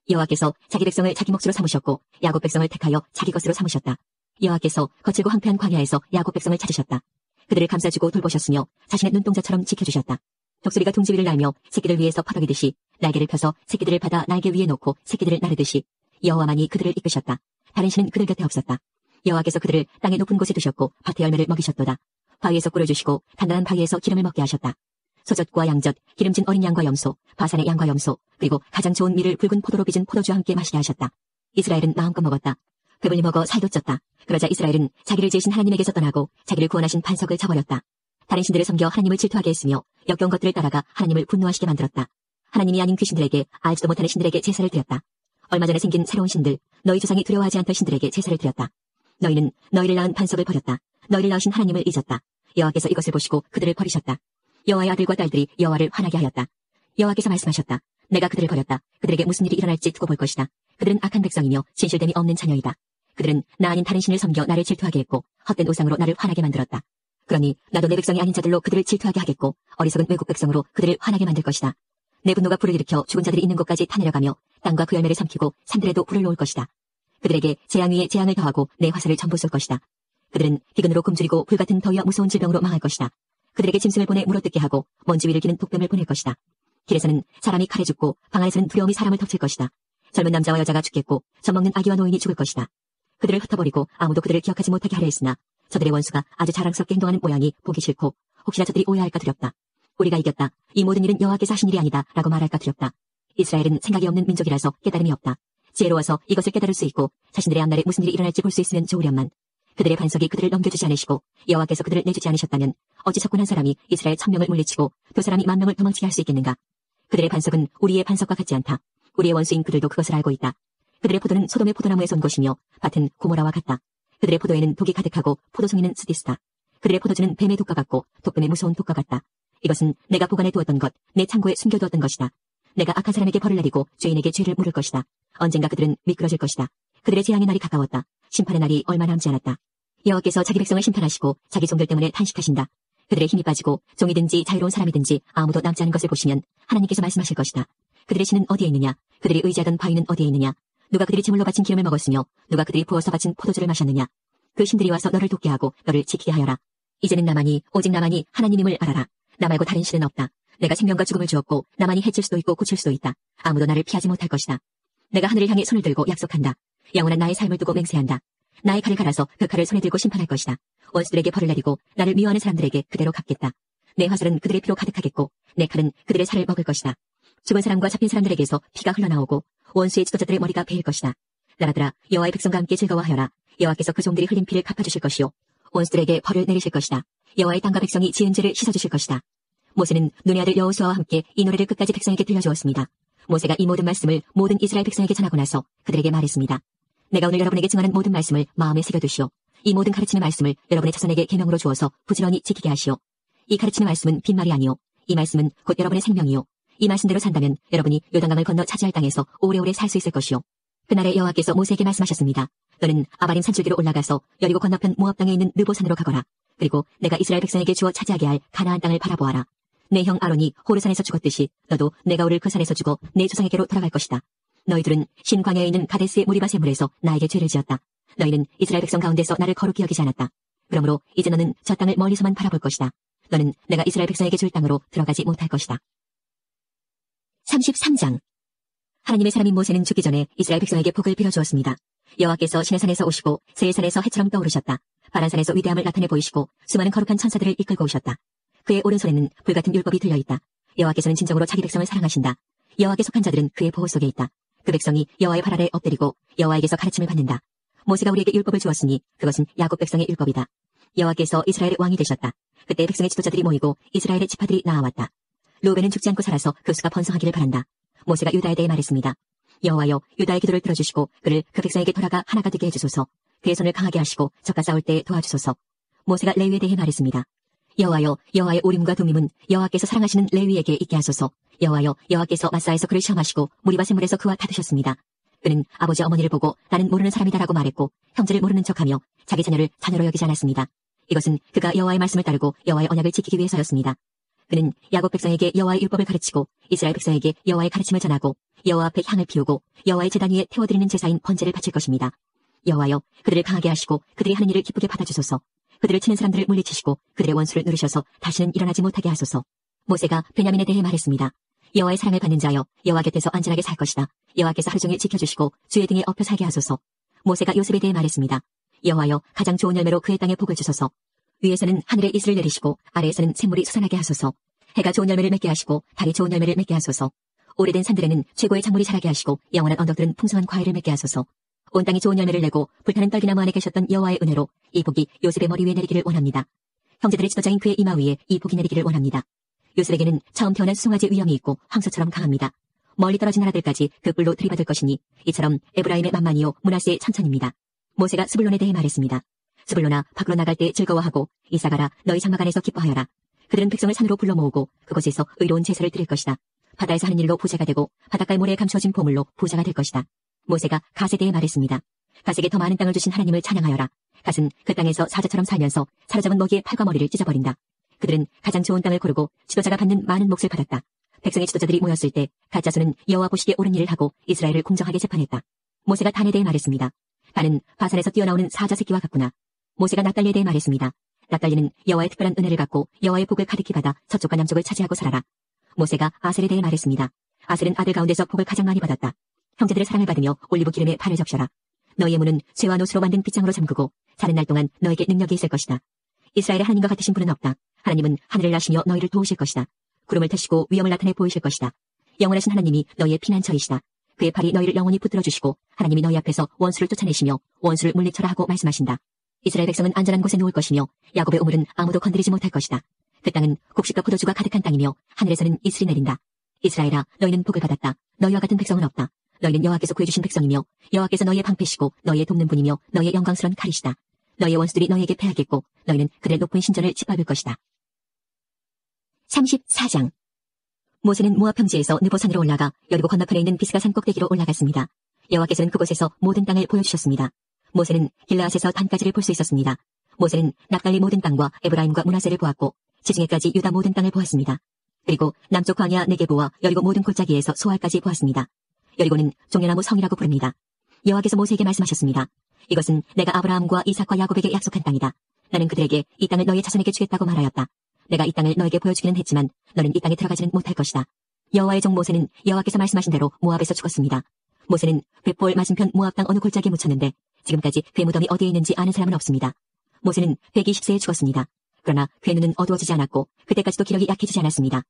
여호와께서 자기 백성을 자기 몫으로 삼으셨고 야곱 백성을 택하여 자기 것으로 삼으셨다. 여호와께서 거칠고 황폐한 광야에서 야곱 백성을 찾으셨다. 그들을 감싸주고 돌보셨으며 자신의 눈동자처럼 지켜주셨다. 독수리가 둥지 위를 날며 새끼들 위에서 퍼덕이듯이 날개를 펴서 새끼들을 받아 날개 위에 놓고 새끼들을 나르듯이 여호와만이 그들을 이끄셨다. 다른 신은 그들 곁에 없었다. 여호와께서 그들을 땅의 높은 곳에 두셨고 밭의 열매를 먹이셨도다. 바위에서 꿀을 주시고 단단한 바위에서 기름을 먹게 하셨다. 소젖과 양젖, 기름진 어린 양과 염소, 바산의 양과 염소, 그리고 가장 좋은 밀을 붉은 포도로 빚은 포도주와 함께 마시게 하셨다. 이스라엘은 마음껏 먹었다. 배불리 먹어 살도 쪘다. 그러자 이스라엘은 자기를 지으신 하나님에게서 떠나고 자기를 구원하신 반석을 저버렸다. 다른 신들을 섬겨 하나님을 질투하게 했으며 역겨운 것들을 따라가 하나님을 분노하시게 만들었다. 하나님이 아닌 귀신들에게, 알지도 못하는 신들에게 제사를 드렸다. 얼마 전에 생긴 새로운 신들, 너희 조상이 두려워하지 않던 신들에게 제사를 드렸다. 너희는 너희를 낳은 반석을 버렸다. 너희를 낳으신 하나님을 잊었다. 여호와께서 이것을 보시고 그들을 버리셨다. 여호와의 아들과 딸들이 여호와를 화나게 하였다. 여호와께서 말씀하셨다. 내가 그들을 버렸다. 그들에게 무슨 일이 일어날지 두고 볼 것이다. 그들은 악한 백성이며 진실됨이 없는 자녀이다. 그들은 나 아닌 다른 신을 섬겨 나를 질투하게 했고 헛된 우상으로 나를 화나게 만들었다. 그러니 나도 내 백성이 아닌 자들로 그들을 질투하게 하겠고 어리석은 외국 백성으로 그들을 화나게 만들 것이다. 내 분노가 불을 일으켜 죽은 자들이 있는 곳까지 타내려가며 땅과 그 열매를 삼키고 산들에도 불을 놓을 것이다. 그들에게 재앙 위에 재앙을 더하고 내 화살을 전부 쏠 것이다. 그들은 기근으로 굶주리고 불같은 더위와 무서운 질병으로 망할 것이다. 그들에게 짐승을 보내 물어뜯게 하고 먼지 위를 기는 독뱀을 보낼 것이다. 길에서는 사람이 칼에 죽고 방 안에서는 두려움이 사람을 덮칠 것이다. 젊은 남자와 여자가 죽겠고 젖먹는 아기와 노인이 죽을 것이다. 그들을 흩어버리고 아무도 그들을 기억하지 못하게 하려 했으나 저들의 원수가 아주 자랑스럽게 행동하는 모양이 보기 싫고 혹시나 저들이 오해할까 두렵다. 우리가 이겼다. 이 모든 일은 여호와께서 하신 일이 아니다. 라고 말할까 두렵다. 이스라엘은 생각이 없는 민족이라서 깨달음이 없다. 지혜로워서 이것을 깨달을 수 있고 자신들의 앞날에 무슨 일이 일어날지 볼 수 있으면 좋으련만 그들의 반석이 그들을 넘겨주지 않으시고 여호와께서 그들을 내주지 않으셨다면 어찌 적군 한 사람이 이스라엘 1000명을 물리치고 두 사람이 10,000명을 도망치게 할 수 있겠는가. 그들의 반석은 우리의 반석과 같지 않다. 우리의 원수인 그들도 그것을 알고 있다. 그들의 포도는 소돔의 포도나무에서 온 것이며 밭은 고모라와 같다. 그들의 포도에는 독이 가득하고 포도송이는 스디스다. 그들의 포도주는 뱀의 독과 같고 독뱀의 무서운 독과 같다. 이것은 내가 보관해 두었던 것, 내 창고에 숨겨두었던 것이다. 내가 악한 사람에게 벌을 내리고 죄인에게 죄를 물을 것이다. 언젠가 그들은 미끄러질 것이다. 그들의 재앙의 날이 가까웠다. 심판의 날이 얼마 남지 않았다. 여호와께서 자기 백성을 심판하시고 자기 종들 때문에 탄식하신다. 그들의 힘이 빠지고 종이든지 자유로운 사람이든지 아무도 남지 않은 것을 보시면 하나님께서 말씀하실 것이다. 그들의 신은 어디에 있느냐? 그들이 의지하던 바위는 어디에 있느냐? 누가 그들이 제물로 바친 기름을 먹었으며 누가 그들이 부어서 바친 포도주를 마셨느냐? 그 신들이 와서 너를 돕게 하고 너를 지키게 하여라. 이제는 나만이 오직 나만이 하나님임을 알아라. 나 말고 다른 신은 없다. 내가 생명과 죽음을 주었고 나만이 해칠 수도 있고 고칠 수도 있다. 아무도 나를 피하지 못할 것이다. 내가 하늘을 향해 손을 들고 약속한다. 영원한 나의 삶을 두고 맹세한다. 나의 칼을 갈아서 그 칼을 손에 들고 심판할 것이다. 원수들에게 벌을 내리고 나를 미워하는 사람들에게 그대로 갚겠다. 내 화살은 그들의 피로 가득하겠고 내 칼은 그들의 살을 먹을 것이다. 죽은 사람과 잡힌 사람들에게서 피가 흘러나오고 원수의 지도자들의 머리가 베일 것이다. 나라들아 여호와의 백성과 함께 즐거워하여라. 여호와께서 그 종들이 흘린 피를 갚아주실 것이요 원수들에게 벌을 내리실 것이다. 여호와의 땅과 백성이 지은 죄를 씻어주실 것이다. 모세는 눈의 아들 여호수아와 함께 이 노래를 끝까지 백성에게 들려주었습니다. 모세가 이 모든 말씀을 모든 이스라엘 백성에게 전하고 나서 그들에게 말했습니다. 내가 오늘 여러분에게 증언한 모든 말씀을 마음에 새겨두시오. 이 모든 가르치는 말씀을 여러분의 자손에게 계명으로 주어서 부지런히 지키게 하시오. 이 가르치는 말씀은 빈말이 아니오. 이 말씀은 곧 여러분의 생명이오. 이 말씀대로 산다면 여러분이 요단강을 건너 차지할 땅에서 오래오래 살 수 있을 것이오. 그날에 여호와께서 모세에게 말씀하셨습니다. 너는 아바림 산줄기로 올라가서 여리고 건너편 모압 땅에 있는 느보산으로 가거라. 그리고 내가 이스라엘 백성에게 주어 차지하게 할 가나안 땅을 바라보아라. 내 형 아론이 호르산에서 죽었듯이 너도 내가 오를 그 산에서 죽어 내 조상에게로 돌아갈 것이다. 너희들은 신광야에 있는 가데스의 무리바 세물에서 나에게 죄를 지었다. 너희는 이스라엘 백성 가운데서 나를 거룩히 여기지 않았다. 그러므로 이제 너는 저 땅을 멀리서만 바라볼 것이다. 너는 내가 이스라엘 백성에게 줄 땅으로 들어가지 못할 것이다. 33장. 하나님의 사람인 모세는 죽기 전에 이스라엘 백성에게 복을 빌어주었습니다. 여호와께서 시내산에서 오시고 세일산에서 해처럼 떠오르셨다. 바란산에서 위대함을 나타내 보이시고 수많은 거룩한 천사들을 이끌고 오셨다. 그의 오른손에는 불같은 율법이 들려있다. 여호와께서는 진정으로 자기 백성을 사랑하신다. 여호와께 속한 자들은 그의 보호 속에 있다. 그 백성이 여호와의 발 아래 엎드리고 여호와에게서 가르침을 받는다. 모세가 우리에게 율법을 주었으니 그것은 야곱 백성의 율법이다. 여호와께서 이스라엘의 왕이 되셨다. 그때 백성의 지도자들이 모이고 이스라엘의 지파들이 나아왔다. 르우벤은 죽지 않고 살아서 그 수가 번성하기를 바란다. 모세가 유다에 대해 말했습니다. 여호와여 유다의 기도를 들어주시고 그를 그 백성에게 돌아가 하나가 되게 해주소서. 그의 손을 강하게 하시고 적과 싸울 때 도와주소서. 모세가 레위에 대해 말했습니다. 여호와여 여호와의 오림과 둠임은 여호와께서 사랑하시는 레위에게 있게 하소서. 여호와여 여호와께서 마사에서 그를 시험하시고 무리바 샘물에서 그와 다투셨습니다. 그는 아버지 어머니를 보고 나는 모르는 사람이다라고 말했고 형제를 모르는 척하며 자기 자녀를 자녀로 여기지 않았습니다. 이것은 그가 여호와의 말씀을 따르고 여호와의 언약을 지키기 위해서였습니다. 그는 야곱 백성에게 여호와의 율법을 가르치고 이스라엘 백성에게 여호와의 가르침을 전하고 여호와 앞에 향을 피우고 여호와의 제단 위에 태워드리는 제사인 번제를 바칠 것입니다. 여호와여 그들을 강하게 하시고 그들이 하는 일을 기쁘게 받아주소서. 그들을 치는 사람들을 물리치시고 그들의 원수를 누르셔서 다시는 일어나지 못하게 하소서. 모세가 베냐민에 대해 말했습니다. 여호와의 사랑을 받는 자여 여호와 곁에서 안전하게 살 것이다. 여호와께서 하루 종일 지켜주시고 주의 등에 엎여 살게 하소서. 모세가 요셉에 대해 말했습니다. 여호와여 가장 좋은 열매로 그의 땅에 복을 주소서. 위에서는 하늘에 이슬을 내리시고 아래에서는 샘물이 솟아나게 하소서. 해가 좋은 열매를 맺게 하시고 달이 좋은 열매를 맺게 하소서. 오래된 산들에는 최고의 작물이 자라게 하시고 영원한 언덕들은 풍성한 과일을 맺게 하소서. 온 땅이 좋은 열매를 내고 불타는 떨기나무 안에 계셨던 여호와의 은혜로 이 복이 요셉의 머리 위에 내리기를 원합니다. 형제들의 지도자인 그의 이마 위에 이 복이 내리기를 원합니다. 요셉에게는 처음 태어난 수송아지 위엄이 있고 황소처럼 강합니다. 멀리 떨어진 나라들까지 그 뿔로 들이받을 것이니 이처럼 에브라임의 만만이요 므낫세의 천천입니다. 모세가 스불론에 대해 말했습니다. 스불론아 밖으로 나갈 때 즐거워하고 이사가라 너희 장막 안에서 기뻐하여라. 그들은 백성을 산으로 불러 모으고 그곳에서 의로운 제사를 드릴 것이다. 바다에서 하는 일로 부자가 되고 바닷가의 모래에 감춰진 보물로 부자가 될 것이다. 모세가 갓에 대해 말했습니다. 갓에게 더 많은 땅을 주신 하나님을 찬양하여라. 갓은 그 땅에서 사자처럼 살면서 사로잡은 먹이의 팔과 머리를 찢어버린다. 그들은 가장 좋은 땅을 고르고 지도자가 받는 많은 몫을 받았다. 백성의 지도자들이 모였을 때 갓 자손은 여호와 보시기에 옳은 일을 하고 이스라엘을 공정하게 재판했다. 모세가 단에 대해 말했습니다. 단은 바산에서 뛰어나오는 사자 새끼와 같구나. 모세가 납달리에 대해 말했습니다. 납달리는 여호와의 특별한 은혜를 갖고 여호와의 복을 가득히 받아 서쪽과 남쪽을 차지하고 살아라. 모세가 아셀에 대해 말했습니다. 아셀은 아들 가운데서 복을 가장 많이 받았다. 형제들의 사랑을 받으며 올리브 기름에 발을 적셔라. 너희의 문은 쇠와 노수로 만든 빗장으로 잠그고 사는 날 동안 너에게 능력이 있을 것이다. 이스라엘의 하나님과 같으신 분은 없다. 하나님은 하늘을 나시며 너희를 도우실 것이다. 구름을 타시고 위엄을 나타내 보이실 것이다. 영원하신 하나님이 너희의 피난처이시다. 그의 팔이 너희를 영원히 붙들어 주시고 하나님이 너희 앞에서 원수를 쫓아내시며 원수를 물리쳐라 하고 말씀하신다. 이스라엘 백성은 안전한 곳에 누울 것이며 야곱의 우물은 아무도 건드리지 못할 것이다. 그 땅은 곡식과 포도주가 가득한 땅이며 하늘에서는 이슬이 내린다. 이스라엘아 너희는 복을 받았다. 너희와 같은 백성은 없다. 너희는 여호와께서 구해주신 백성이며 여호와께서 너희의 방패시고 너희의 돕는 분이며 너희의 영광스러운 칼이시다. 너희의 원수들이 너희에게 패하겠고 너희는 그들의 높은 신전을 짓밟을 것이다. 34장. 모세는 모압 평지에서 느보산으로 올라가 여리고 건너편에 있는 비스가 산 꼭대기로 올라갔습니다. 여호와께서는 그곳에서 모든 땅을 보여주셨습니다. 모세는 길르앗에서 단까지를 볼 수 있었습니다. 모세는 납달리 모든 땅과 에브라임과 므낫세를 보았고 지중해까지 유다 모든 땅을 보았습니다. 그리고 남쪽 광야 네게보와 여리고 모든 골짜기에서 소알까지 보았습니다. 여리고는 종려나무 성이라고 부릅니다. 여호와께서 모세에게 말씀하셨습니다. 이것은 내가 아브라함과 이삭과 야곱에게 약속한 땅이다. 나는 그들에게 이 땅을 너의 자손에게 주겠다고 말하였다. 내가 이 땅을 너에게 보여주기는 했지만 너는 이 땅에 들어가지는 못할 것이다. 여호와의 종 모세는 여호와께서 말씀하신 대로 모압에서 죽었습니다. 모세는 벳볼 맞은편 모압 땅 어느 골짜기에 묻혔는데 지금까지 그의 무덤이 어디에 있는지 아는 사람은 없습니다. 모세는 120세에 죽었습니다. 그러나 그의 눈은 어두워지지 않았고 그때까지도 기력이 약해지지 않았습니다.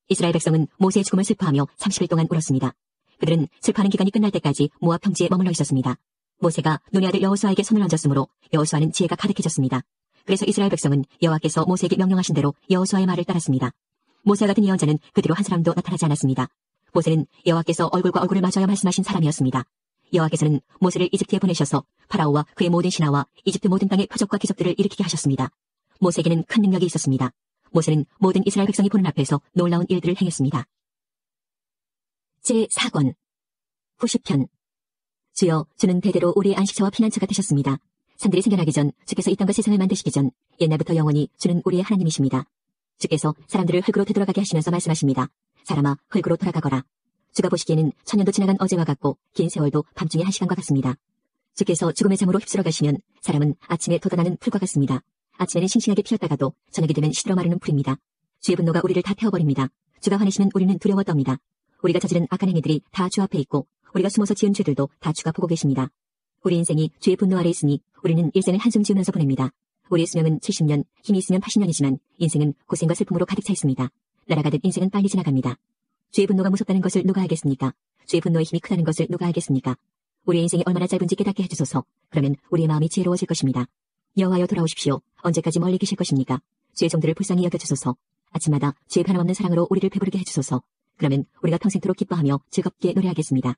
이스라엘 백성은 모세의 죽음을 슬퍼하며 30일 동안 울었습니다. 그들은 슬퍼하는 기간이 끝날 때까지 모압 평지에 머물러 있었습니다. 모세가 눈의 아들 여호수아에게 손을 얹었으므로 여호수아는 지혜가 가득해졌습니다. 그래서 이스라엘 백성은 여호와께서 모세에게 명령하신 대로 여호수아의 말을 따랐습니다. 모세와 같은 예언자는 그 뒤로 한 사람도 나타나지 않았습니다. 모세는 여호와께서 얼굴과 얼굴을 마주하여 말씀하신 사람이었습니다. 여호와께서는 모세를 이집트에 보내셔서 파라오와 그의 모든 신하와 이집트 모든 땅의 표적과 기적들을 일으키게 하셨습니다. 모세에게는 큰 능력이 있었습니다. 모세는 모든 이스라엘 백성이 보는 앞에서 놀라운 일들을 행했습니다. 제4권 90편 주여, 주는 대대로 우리의 안식처와 피난처가 되셨습니다. 산들이 생겨나기 전 주께서 이 땅과 세상을 만드시기 전 옛날부터 영원히 주는 우리의 하나님이십니다. 주께서 사람들을 흙으로 되돌아가게 하시면서 말씀하십니다. 사람아, 흙으로 돌아가거라. 주가 보시기에는 천년도 지나간 어제와 같고 긴 세월도 밤중의 한 시간과 같습니다. 주께서 죽음의 잠으로 휩쓸어 가시면 사람은 아침에 돋아나는 풀과 같습니다. 아침에는 싱싱하게 피었다가도 저녁이 되면 시들어 마르는 풀입니다. 주의 분노가 우리를 다 태워버립니다. 주가 화내시면 우리는 두려워 떱니다. 우리가 저지른 악한 행위들이 다 주 앞에 있고 우리가 숨어서 지은 죄들도 다 주가 보고 계십니다. 우리 인생이 주의 분노 아래 있으니 우리는 일생을 한숨 지으면서 보냅니다. 우리의 수명은 70년, 힘이 있으면 80년이지만 인생은 고생과 슬픔으로 가득 차 있습니다. 날아가듯 인생은 빨리 지나갑니다. 주의 분노가 무섭다는 것을 누가 알겠습니까? 주의 분노의 힘이 크다는 것을 누가 알겠습니까? 우리의 인생이 얼마나 짧은지 깨닫게 해주소서. 그러면 우리의 마음이 지혜로워질 것입니다. 여호와여, 돌아오십시오. 언제까지 멀리 계실 것입니까? 주의 종들을 불쌍히 여겨주소서. 아침마다 주의 변함없는 사랑으로 우리를 배부르게 해주소서. 그러면 우리가 평생토록 기뻐하며 즐겁게 노래하겠습니다.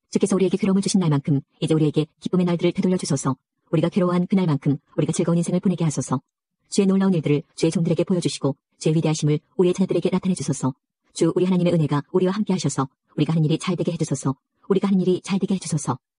주께서 우리에게 괴로움을 주신 날만큼 이제 우리에게 기쁨의 날들을 되돌려 주소서. 우리가 괴로워한 그날만큼 우리가 즐거운 인생을 보내게 하소서. 주의 놀라운 일들을 주의 종들에게 보여주시고 주의 위대하심을 우리의 자녀들에게 나타내 주소서. 주 우리 하나님의 은혜가 우리와 함께 하셔서 우리가 하는 일이 잘되게 해주소서. 우리가 하는 일이 잘되게 해주소서.